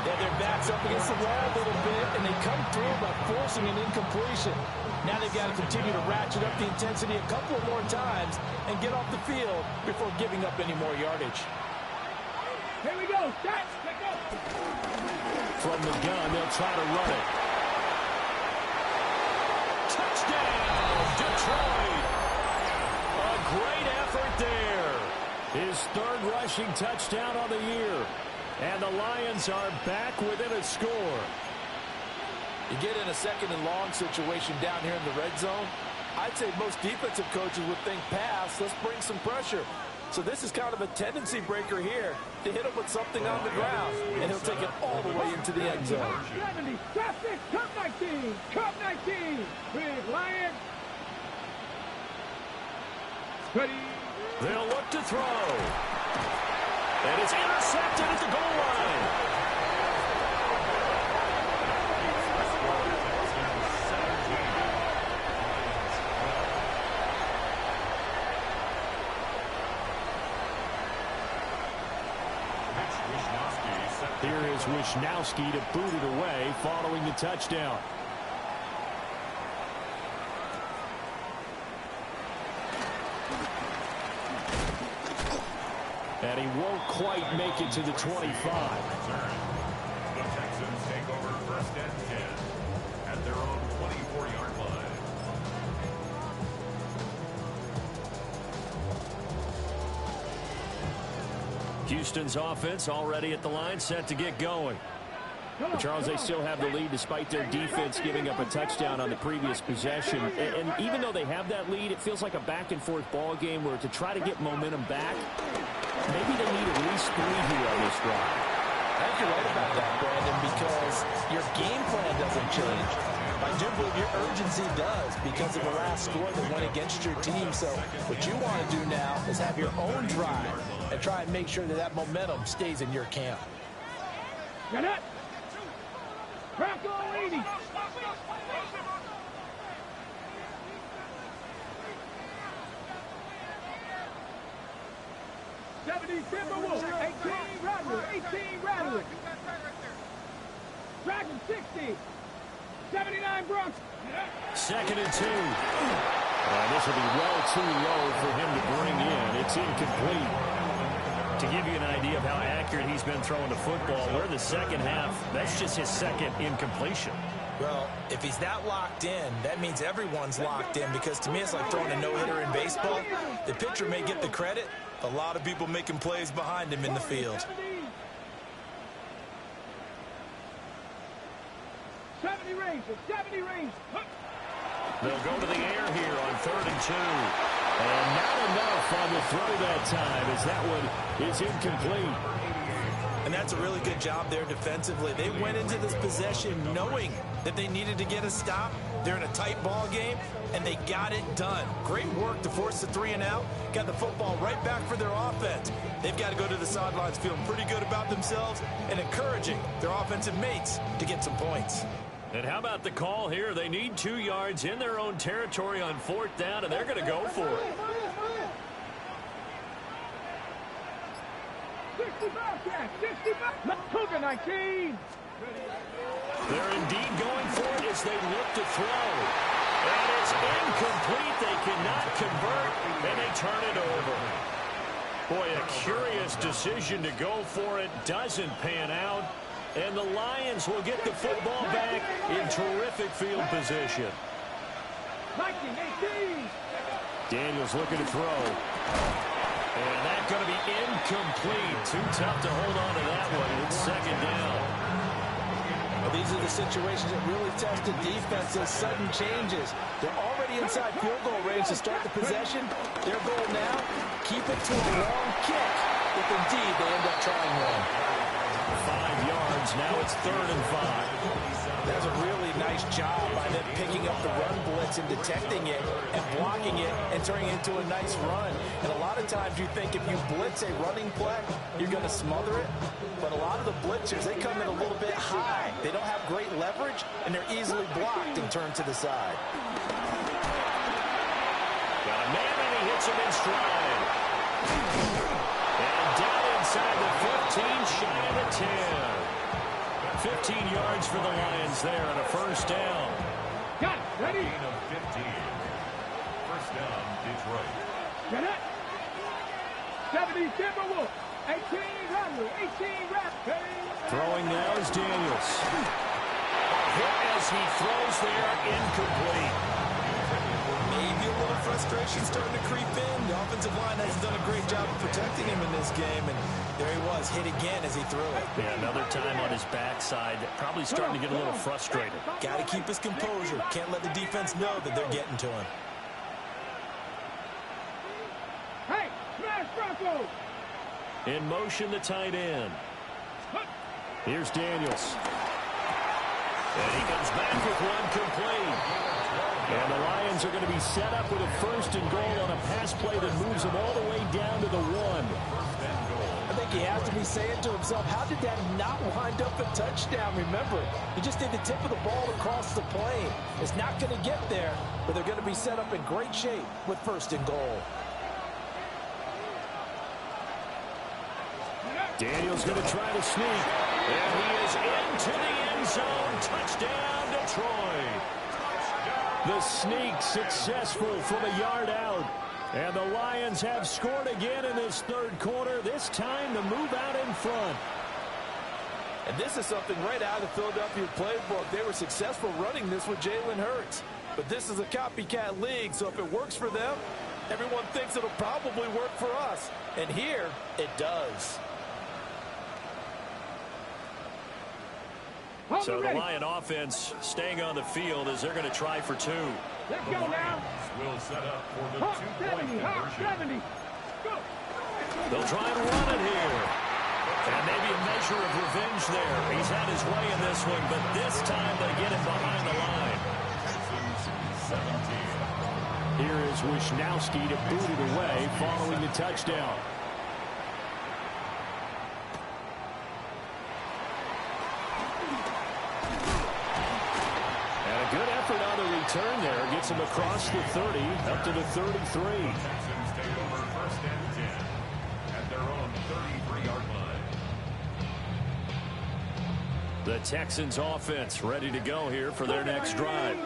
Yeah, their back's up against the wall a little bit, and they come through by forcing an incompletion. Now they've got to continue to ratchet up the intensity a couple of more times and get off the field before giving up any more yardage. Here we go. Start. Let's go. From the gun, they'll try to run it. Touchdown, Detroit! A great effort there. His 3rd rushing touchdown on the year. And the Lions are back within a score. You get in a 2nd and long situation down here in the red zone, I'd say most defensive coaches would think pass, let's bring some pressure. So this is kind of a tendency breaker here to hit him with something on the ground, and he'll take it all the way into the end zone. 70. Traffic. Cup 19. Cup 19. Big Lions. Ready? They'll look to throw. And it's intercepted at the goal line. Here is Wisnowski to boot it away following the touchdown. And he won't quite make it to the 25. The Texans take over 1st and 10 at their own 24-yard line. Houston's offense already at the line, set to get going. But Charles, they still have the lead despite their defense giving up a touchdown on the previous possession. And even though they have that lead, it feels like a back-and-forth ball game where to try to get momentum back, maybe they need at least 3 here on this drive. I think you're right about that, Brandon, because your game plan doesn't change. I do believe your urgency does because of the last score that went against your team. So what you want to do now is have your own drive and try and make sure that that momentum stays in your camp. Get it. Bronco 80. Timberwolves, 18 Rattler, 18 Rattler. Dragon 60, 79 Bronx. 2nd and 2. This will be well too low for him to bring in. It's incomplete. To give you an idea of how accurate he's been throwing the football, we're in the 2nd half. That's just his 2nd incompletion. Well, if he's that locked in, that means everyone's locked in, because to me it's like throwing a no-hitter in baseball. The pitcher may get the credit, a lot of people making plays behind him in the field. 70 range, 70 range. They'll go to the air here on 3rd and 2. And not enough on the throw that time, as that one is incomplete. And that's a really good job there defensively. They went into this possession knowing that they needed to get a stop. They're in a tight ball game, and they got it done. Great work to force the 3 and out. Got the football right back for their offense. They've got to go to the sidelines feeling pretty good about themselves and encouraging their offensive mates to get some points. And how about the call here? They need 2 yards in their own territory on 4th down, and they're going to go for it. 65, Cougar 19. They're indeed going for it as they look to throw. And it's incomplete. They cannot convert, and they turn it over. Boy, a curious decision to go for it. Doesn't pan out. And the Lions will get the football back in terrific field position. 19-18. Daniels looking to throw. And that's going to be incomplete. Too tough to hold on to that one. It's second down. Well, these are the situations that really test the defense. Those sudden changes. They're already inside field goal range to start the possession. Their goal now, keep it to a long kick if indeed they end up trying one. 5 yards. Now it's 3rd and 5. That's a really nice job by them picking up the run blitz and detecting it and blocking it and turning it into a nice run. And a lot of times you think if you blitz a running play, you're going to smother it. But a lot of the blitzers, they come in a little bit high. They don't have great leverage, and they're easily blocked and turned to the side. Got a man, and he hits him in stride. And down inside the 15, shy of the 10. 15 yards for the Lions there on a first down. Got it. Ready? Of 15. First down, Detroit. Get it. 70 Timberwolves. 18 Ramley. 18 Ramley. Throwing now is Daniels. Hit as he throws there, incomplete. Maybe a little frustration starting to creep in. The offensive line hasn't done a great job of protecting him in this game, and there he was, hit again as he threw it. Yeah, another time on his backside, probably starting to get a little frustrated. Got to keep his composure. Can't let the defense know that they're getting to him. Hey, smash Broncos. In motion, the tight end. Here's Daniels. And he comes back with one complete. And the Lions are going to be set up with a 1st and goal on a pass play that moves them all the way down to the 1. I think he has to be saying to himself, how did that not wind up a touchdown? Remember, he just did the tip of the ball across the plane. It's not going to get there, but they're going to be set up in great shape with 1st and goal. Daniels going to try to sneak. And he is into the end zone. Touchdown, Detroit. The sneak successful from a yard out. And the Lions have scored again in this 3rd quarter. This time the move out in front. And this is something right out of the Philadelphia playbook. They were successful running this with Jalen Hurts. But this is a copycat league, so if it works for them, everyone thinks it'll probably work for us. And here, it does. So the Lion offense staying on the field as they're going to try for 2. Let's go now. Will set up for the Hawk 2-point 70. Hawk conversion. 70. Go. They'll try and run it here. And maybe a measure of revenge there. He's had his way in this one, but this time they get him behind the line. Texans 17. Here is Wisnowski to boot it away following the touchdown. Good effort on the return there. Gets him across the 30, up to the 33. Texans take over 1st and 10 at their own 33-yard line. The Texans offense ready to go here for their next drive.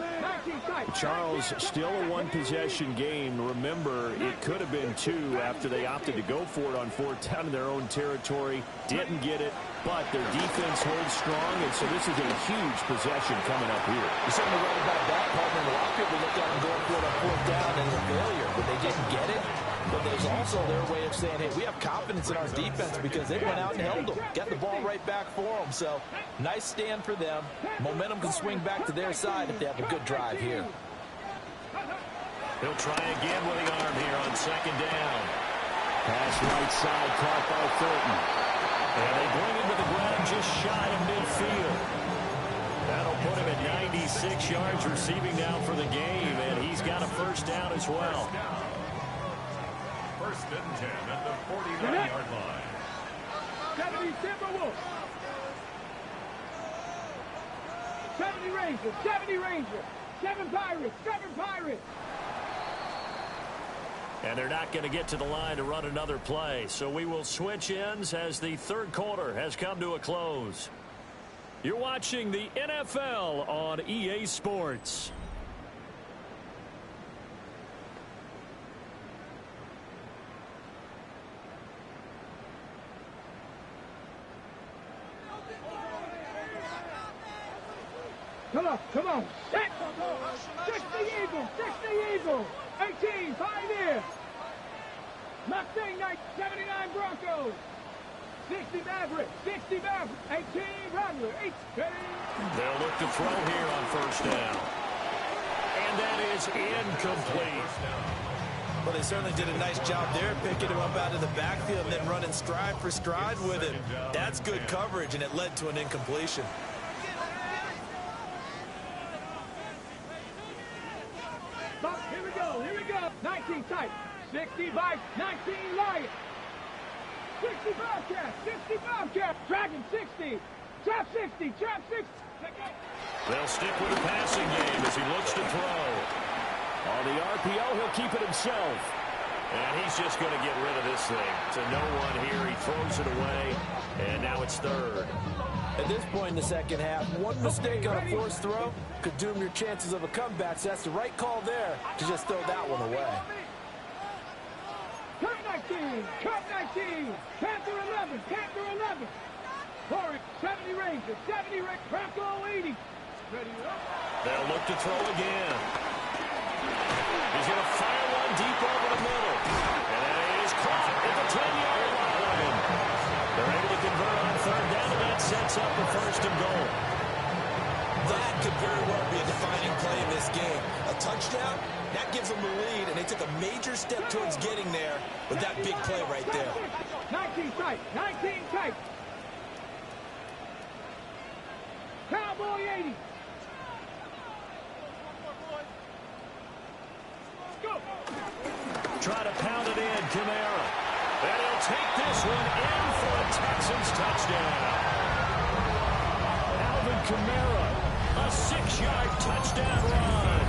Charles, still a 1-possession game. Remember, it could have been 2 after they opted to go for it on 4th down in their own territory. Didn't get it, but their defense holds strong, and so this is a huge possession coming up here. You're certainly right about that, partner. A lot of people looked at them going for it on 4th down and a failure, but they didn't get it. But there's also their way of saying, hey, we have confidence in our defense because they went out and held them. Got the ball right back for them. So, nice stand for them. Momentum can swing back to their side if they have a good drive here. He'll try again with the arm here on 2nd down. Pass right side, caught by Thornton. And they bring him to the ground just shy of midfield. That'll put him at 96 yards receiving now for the game, and he's got a 1st down as well. 1st and 10 at the 49-yard line. 70 Timberwolves. 70 Rangers. 70 Rangers. 7 Pirates. 7 Pirates. And they're not going to get to the line to run another play. So we will switch ends as the 3rd quarter has come to a close. You're watching the NFL on EA Sports. Come on, come on. 6 the Eagles, 6 the Eagles. 18, Pioneer. Mustang 79 Broncos. 60 Maverick. 60 Maverick. 18 Rattler. 8. They'll look to throw here on first down. And that is incomplete. Well, they certainly did a nice job there, picking him up out of the backfield and then running stride for stride with him. That's good coverage, and it led to an incompletion. Here we go. Here we go. 19 tight. 60 Vice. 19 Lion. 60 Bobcat. 60 Bobcat. Dragon 60. Trap 60. Trap 60. They'll stick with the passing game as he looks to throw. On the RPO, he'll keep it himself. And he's just going to get rid of this thing. To no one here. He throws it away. And now it's third. At this point in the second half, one mistake on a forced throw could doom your chances of a comeback. So that's the right call there to just throw that one away. Cup 19. Cup 19. Panther 11. Panther 11. Forward 70 Ranger. 70 Ranger. Bronco 80. Ready up. They'll look to throw again. He's going to fire one deep over the middle. And that is caught at the 10-yard line. They're able to convert on third down, and that sets up the first and goal. That could very well be a defining play in this game. A touchdown, that gives them the lead, and they took a major step towards getting there with that big play right there. 19 tight. 19 tight. Cowboy 80. Go. Try to pound it in, Kamara. And he'll take this one in for a Texans touchdown. Alvin Kamara, a 6-yard touchdown run.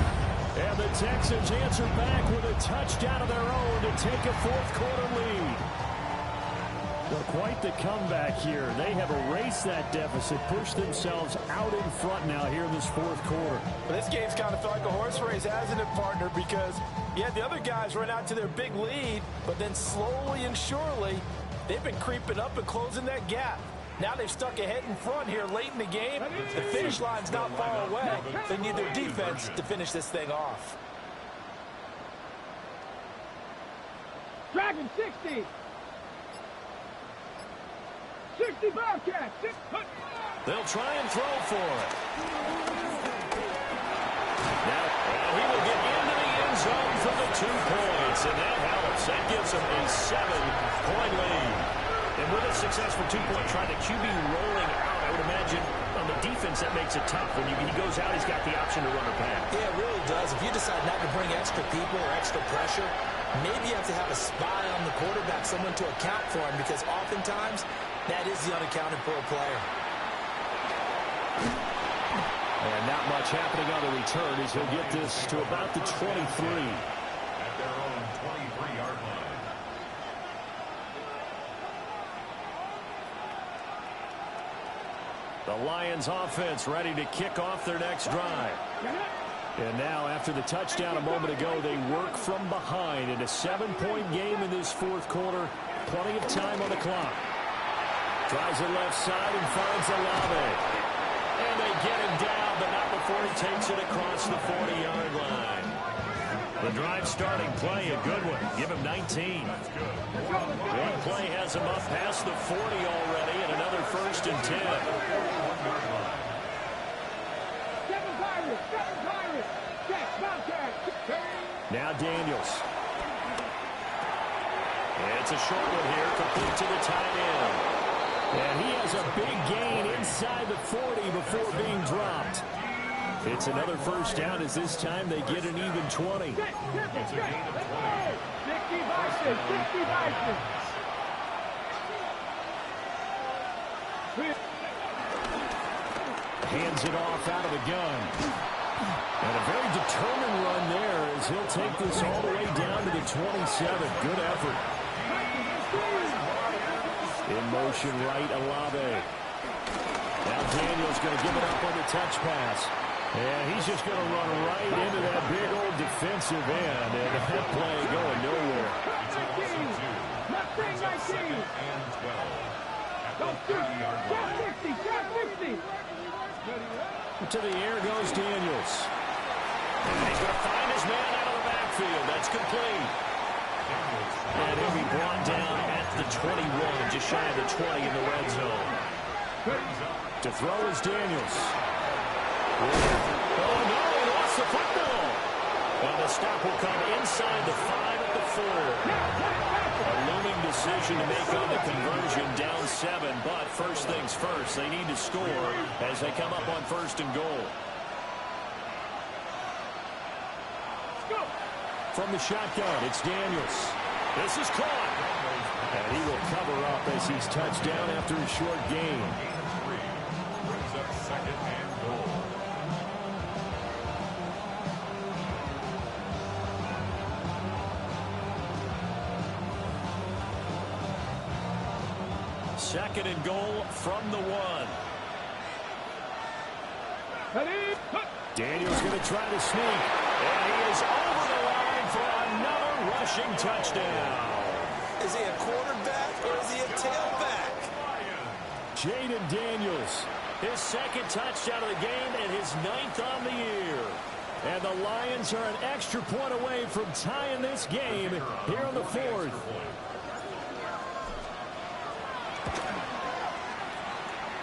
And the Texans answer back with a touchdown of their own to take a fourth-quarter lead. Well, quite the comeback here. They have erased that deficit, pushed themselves out in front now here in this fourth quarter. But this game's kind of felt like a horse race, hasn't it, partner? Because, yeah, the other guys run out to their big lead, but then slowly and surely, they've been creeping up and closing that gap. Now they've stuck ahead in front here late in the game. The finish line's not far away. They need their defense to finish this thing off. Dragon 60. 60 Bobcat. They'll try and throw for it. Now, he will get into the end zone for the 2 points, and that helps. That gives him a 7-point lead. And with a successful 2-point try, the QB rolling out, I would imagine on the defense that makes it tough. When he goes out, he's got the option to run or pass. Yeah, it really does. If you decide not to bring extra people or extra pressure, maybe you have to have a spy on the quarterback, someone to account for him, because oftentimes that is the unaccounted for player. And not much happening on the return as he'll get this to about the 23. At their own 23-yard line. The Lions offense ready to kick off their next drive. And now, after the touchdown a moment ago, they work from behind in a 7-point game in this fourth quarter. Plenty of time on the clock. Tries the left side and finds Olave. And they get him down, but not before he takes it across the 40-yard line. The drive starting play, a good one. Give him 19. One play has him up past the 40 already, and another 1st and 10. Now Daniels. It's a short one here, complete to the tight end. And he has a big gain inside the 40 before being dropped. It's another first down as this time they get an even 20. 60 Vices, 60 Vices. Hands it off out of the gun. And a very determined run there as he'll take this all the way down to the 27. Good effort. In motion right, Olave. Now Daniels going to give it up on the touch pass. And he's just going to run right into that big old defensive end. And that play going nowhere. To the air goes Daniels. And he's going to find his man out of the backfield. That's complete. And he'll be brought down at the 21, just shy of the 20 in the red zone. To throw is Daniels. Oh, no, he lost the football. And the stop will come inside the 5 at the 4. A looming decision to make on the conversion, down 7. But first things first, they need to score as they come up on 1st and goal. From the shotgun, it's Daniels. This is caught. And he will cover up as he's touched down after a short gain. Brings up 2nd and goal. Second and goal from the 1. Daniels going to try to sneak. And he is over the line for another rushing touchdown. Is he a quarterback or is he a tailback? Jaden Daniels, his 2nd touchdown of the game and his 9th on the year. And the Lions are an extra point away from tying this game here on the 4th.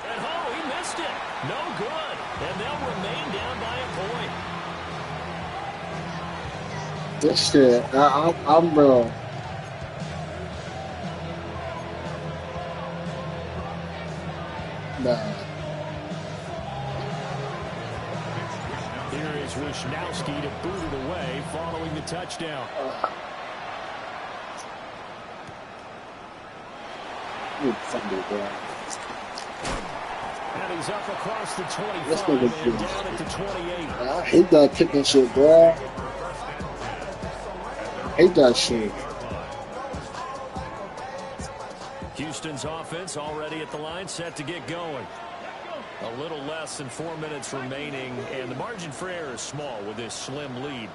And oh, he missed it. No good. And they'll remain down by a point. This shit, I'm real. Nah. Here is Wisnowski to boot it away following the touchdown. And he's up across the 25 and down at the 28. I hate that kicking shit, bro. Hate that shit. Houston's offense already at the line, set to get going. A little less than 4 minutes remaining, and the margin for error is small with this slim lead.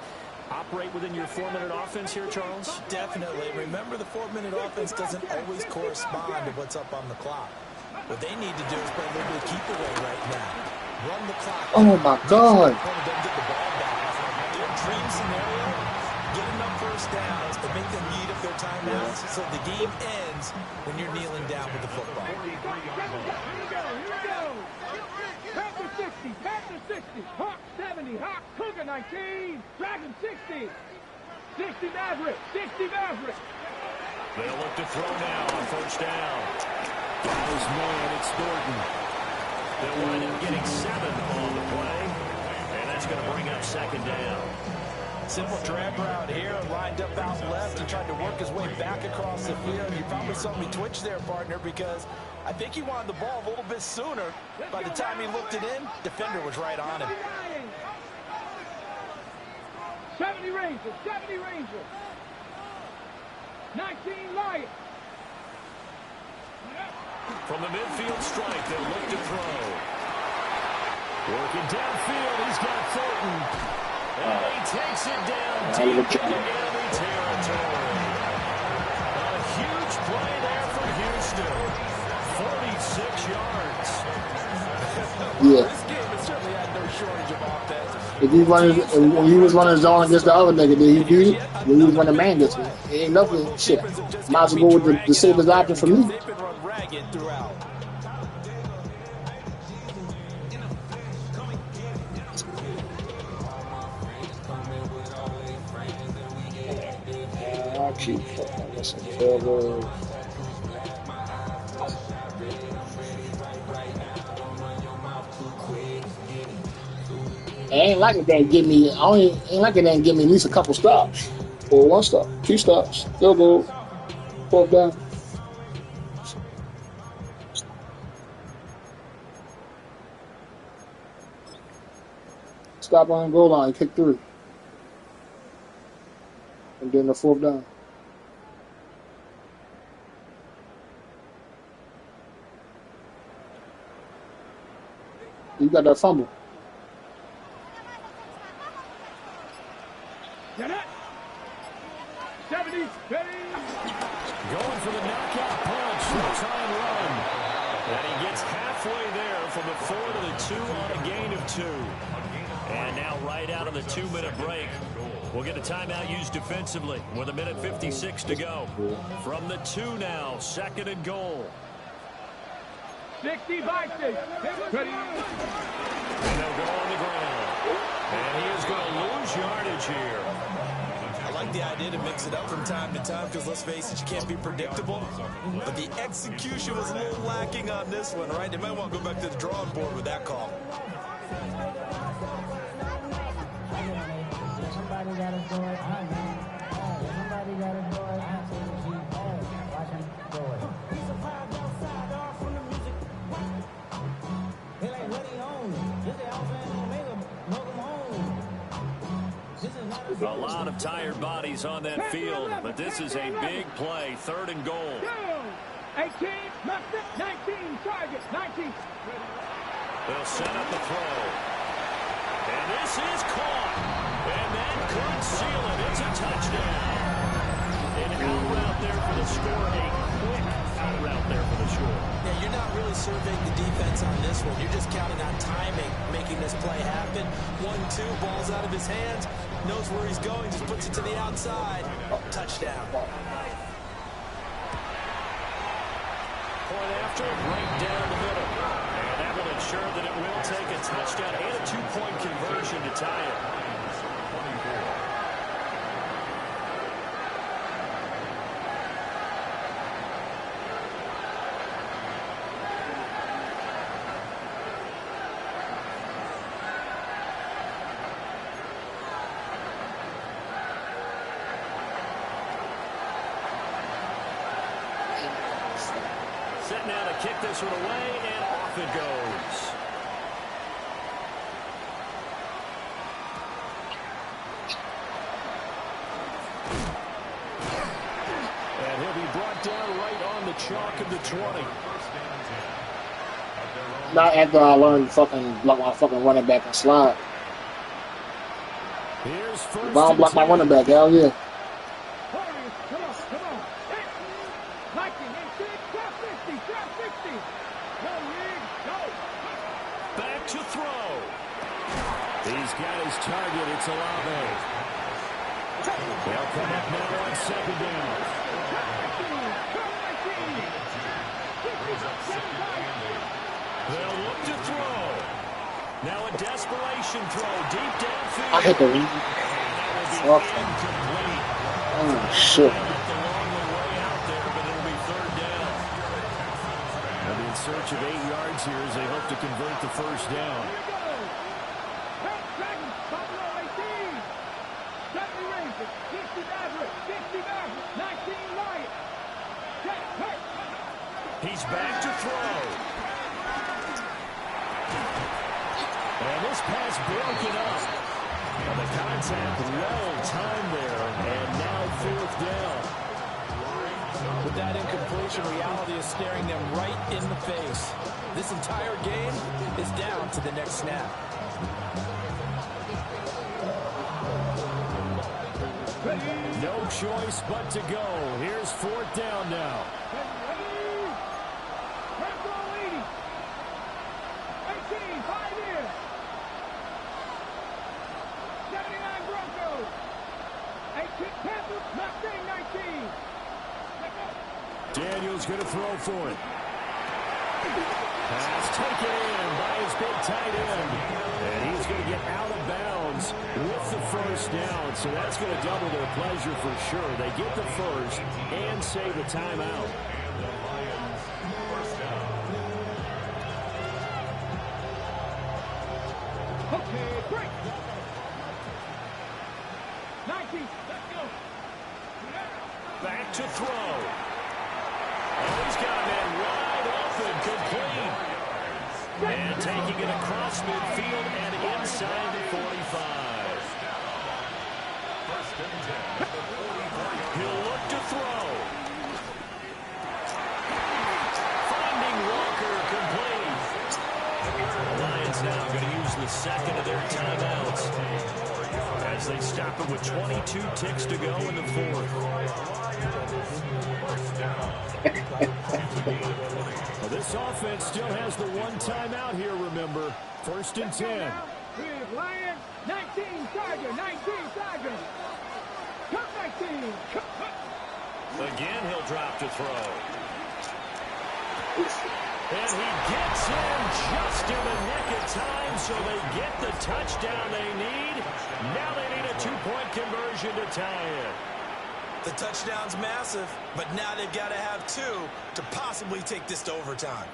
Operate within your 4-minute offense here, Charles? Definitely. Remember, the 4-minute offense doesn't always correspond to what's up on the clock. What they need to do is play a little bit of keep away right now. Run the clock. Oh my God. Get the ball back. Their dream scenario, get enough first downs to make them eat up their timeouts so the game ends when you're kneeling down with the football. Here we go. Panther 60, Panther 60, Hawk 70, Hawk Cougar 19, Dragon 60, 60 Maverick, 60 Maverick. They'll look to throw now on 1st down. Got his man, it's Thornton. They'll wind up getting 7 on the play, and that's going to bring up 2nd down. Simple drag route here, lined up out left. He tried to work his way back across the field. You probably saw me twitch there, partner, because I think he wanted the ball a little bit sooner. By the time he looked it in, defender was right on him. 70 Rangers, 70 Rangers. 19 Lions. From the midfield strike, they'll look to throw. Working downfield, he's got Thornton. And he takes it down deep into enemy territory. A huge play there for Houston. 46 yards. Yeah. This game has certainly had no shortage of offense. If he running, when he was running zone against the other nigga, did he beat it? When he was running man this way, it ain't nothing. Shit, might as well go with the safest option for me. They've been run ragged throughout. I keep fucking listening to ain't like it didn't give me. Ain't like it didn't give me at least a couple stops, or 1 stop, 2 stops. Field goal, 4th down. Stop on goal line, kick 3, and then the 4th down. You got that fumble. Get it. 70, Going for the knockout punch. No try and run. And he gets halfway there from the 4 to the 2 on a gain of 2. And now right out of the 2-minute break, we'll get a timeout used defensively with 1:56 to go. From the 2 now, 2nd and goal. 60 by 6. Ready? And they'll go on the ground. And he is going to lose yardage here. I like the idea to mix it up from time to time because, let's face it, you can't be predictable. But the execution was a little lacking on this one, right? They might want to go back to the drawing board with that call. Somebody got to do it. Somebody got to do it. Watch him do it. He's a vibe outside, all from the music. He like what he owns. This is Alpha and Omega. Welcome home. This is not A lot of tired bodies on that field, but this is a big play. 3rd and goal. 18, 19, target, 19. They'll set up the throw. And this is caught. And that could seal it. It's a touchdown. An out route there for the score. A quick out route there for the score. Yeah, you're not really surveying the defense on this one. You're just counting on timing, making this play happen. 1-2, ball's out of his hands. Knows where he's going, just puts it to the outside. Touchdown. Point after, right down the middle. And that will ensure that it will take a touchdown and a 2-point conversion to tie it. Set now to kick this one away, and off it goes. And he'll be brought down right on the chalk of the 20. Not after I learned fucking block my fucking running back and slide. Here's first. If I don't block my running back, hell yeah. Come on. 19, 18, drop 60, drop 60. Go, Reed, go. Back to throw. He's got his target. It's Olave. They'll come up now on 2nd down. They'll look to throw. Now a desperation throw deep downfield. I hit the lead. Fuck. Oh, shit. In search of 8 yards here as they hope to convert the first down. He's back to throw. And this pass broken up. And the contact well timed there. And now 4th down. With that incompletion, reality is staring them right in the face. This entire game is down to the next snap. No choice but to go. Here's 4th down now. 18, 5 here. 79 Broncos. 18 Panthers, Mustang 19. Daniel's going to throw for it. Pass taken in by his big tight end. And he's going to get out of bounds with the first down. So that's going to double their pleasure for sure. They get the first and save a timeout. Okay, break. 19, let's go. Back to throw. Oh, he's got a man wide open, complete. And taking it across midfield and inside the 45. He'll look to throw. Finding Walker, complete. The Lions now going to use the 2nd of their timeouts as they stop it with 22 ticks to go in the 4th. Well, this This offense still has the one timeout here, remember. 1st and 10. With Lions, 19 Tiger, 19 Tiger. Cut 19. Again, he'll drop to throw. And he gets in just in the nick of time, so they get the touchdown they need. Now they need a 2-point conversion to tie it. The touchdown's massive, but now they've got to have 2 to possibly take this to overtime.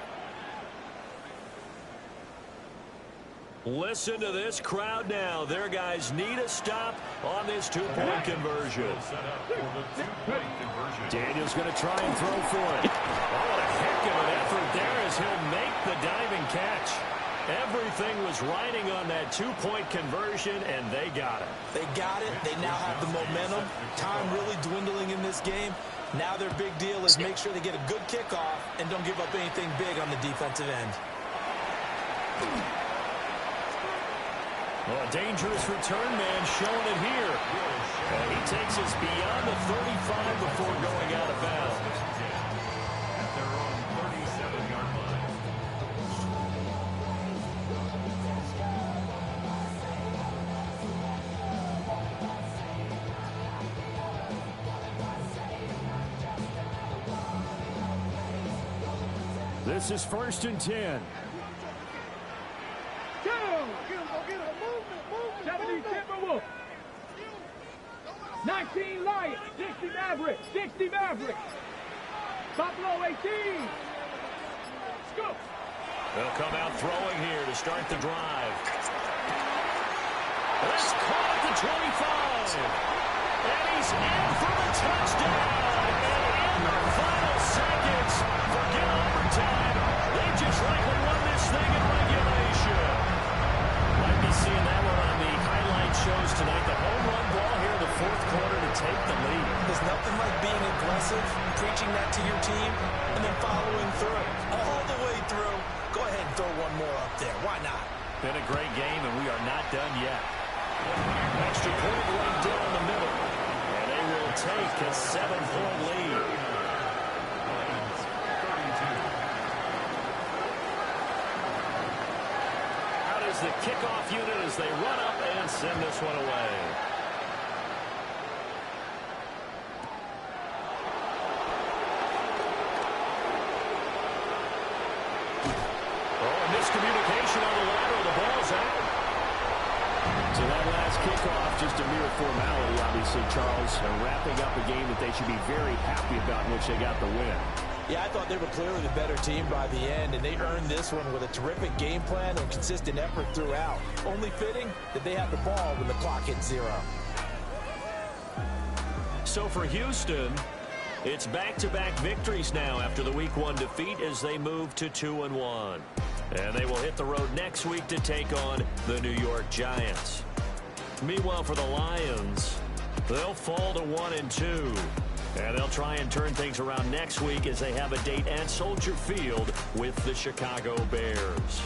Listen to this crowd now. Their guys need a stop on this 2-point conversion. Daniel's going to try and throw for it. Oh, what a heck of an effort there as he'll make the diving catch. Everything was riding on that 2-point conversion, and they got it. They got it. They now have the momentum. Time really dwindling in this game. Now their big deal is make sure they get a good kickoff and don't give up anything big on the defensive end. Well, a dangerous return man showing it here. And he takes us beyond the 35 before going out of bounds. At their own 37-yard line. This is 1st and 10. 70 Timberwolves. 19 Lions. 60 Mavericks. 60 Mavericks. Buffalo 18. Go. They'll come out throwing here to start the drive. That's caught at the 25. And he's in for the touchdown. And in the final seconds, forget overtime. They just likely won this thing in regulation. Might be seeing that one on the highlight shows tonight. The home run ball here in the 4th quarter to take the lead. There's nothing like being aggressive, preaching that to your team, and then following through. All the way through. Go ahead and throw one more up there. Why not? Been a great game, and we are not done yet. Extra point right down the middle. And they will take a 7-point lead. Out is the kickoff unit as they run up and send this one away. Miscommunication on the lateral. The ball's out. So that last kickoff, just a mere formality, obviously, Charles. Wrapping up a game that they should be very happy about in which they got the win. Yeah, I thought they were clearly the better team by the end, and they earned this one with a terrific game plan and consistent effort throughout. Only fitting that they had the ball when the clock hit 0. So for Houston, it's back-to-back victories now after the Week 1 defeat as they move to 2-1. And they will hit the road next week to take on the New York Giants. Meanwhile, for the Lions, they'll fall to 1-2. And they'll try and turn things around next week as they have a date at Soldier Field with the Chicago Bears.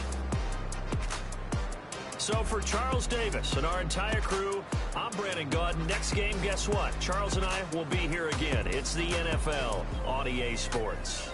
So for Charles Davis and our entire crew, I'm Brandon Gaudin. Next game, guess what? Charles and I will be here again. It's the NFL on EA Sports.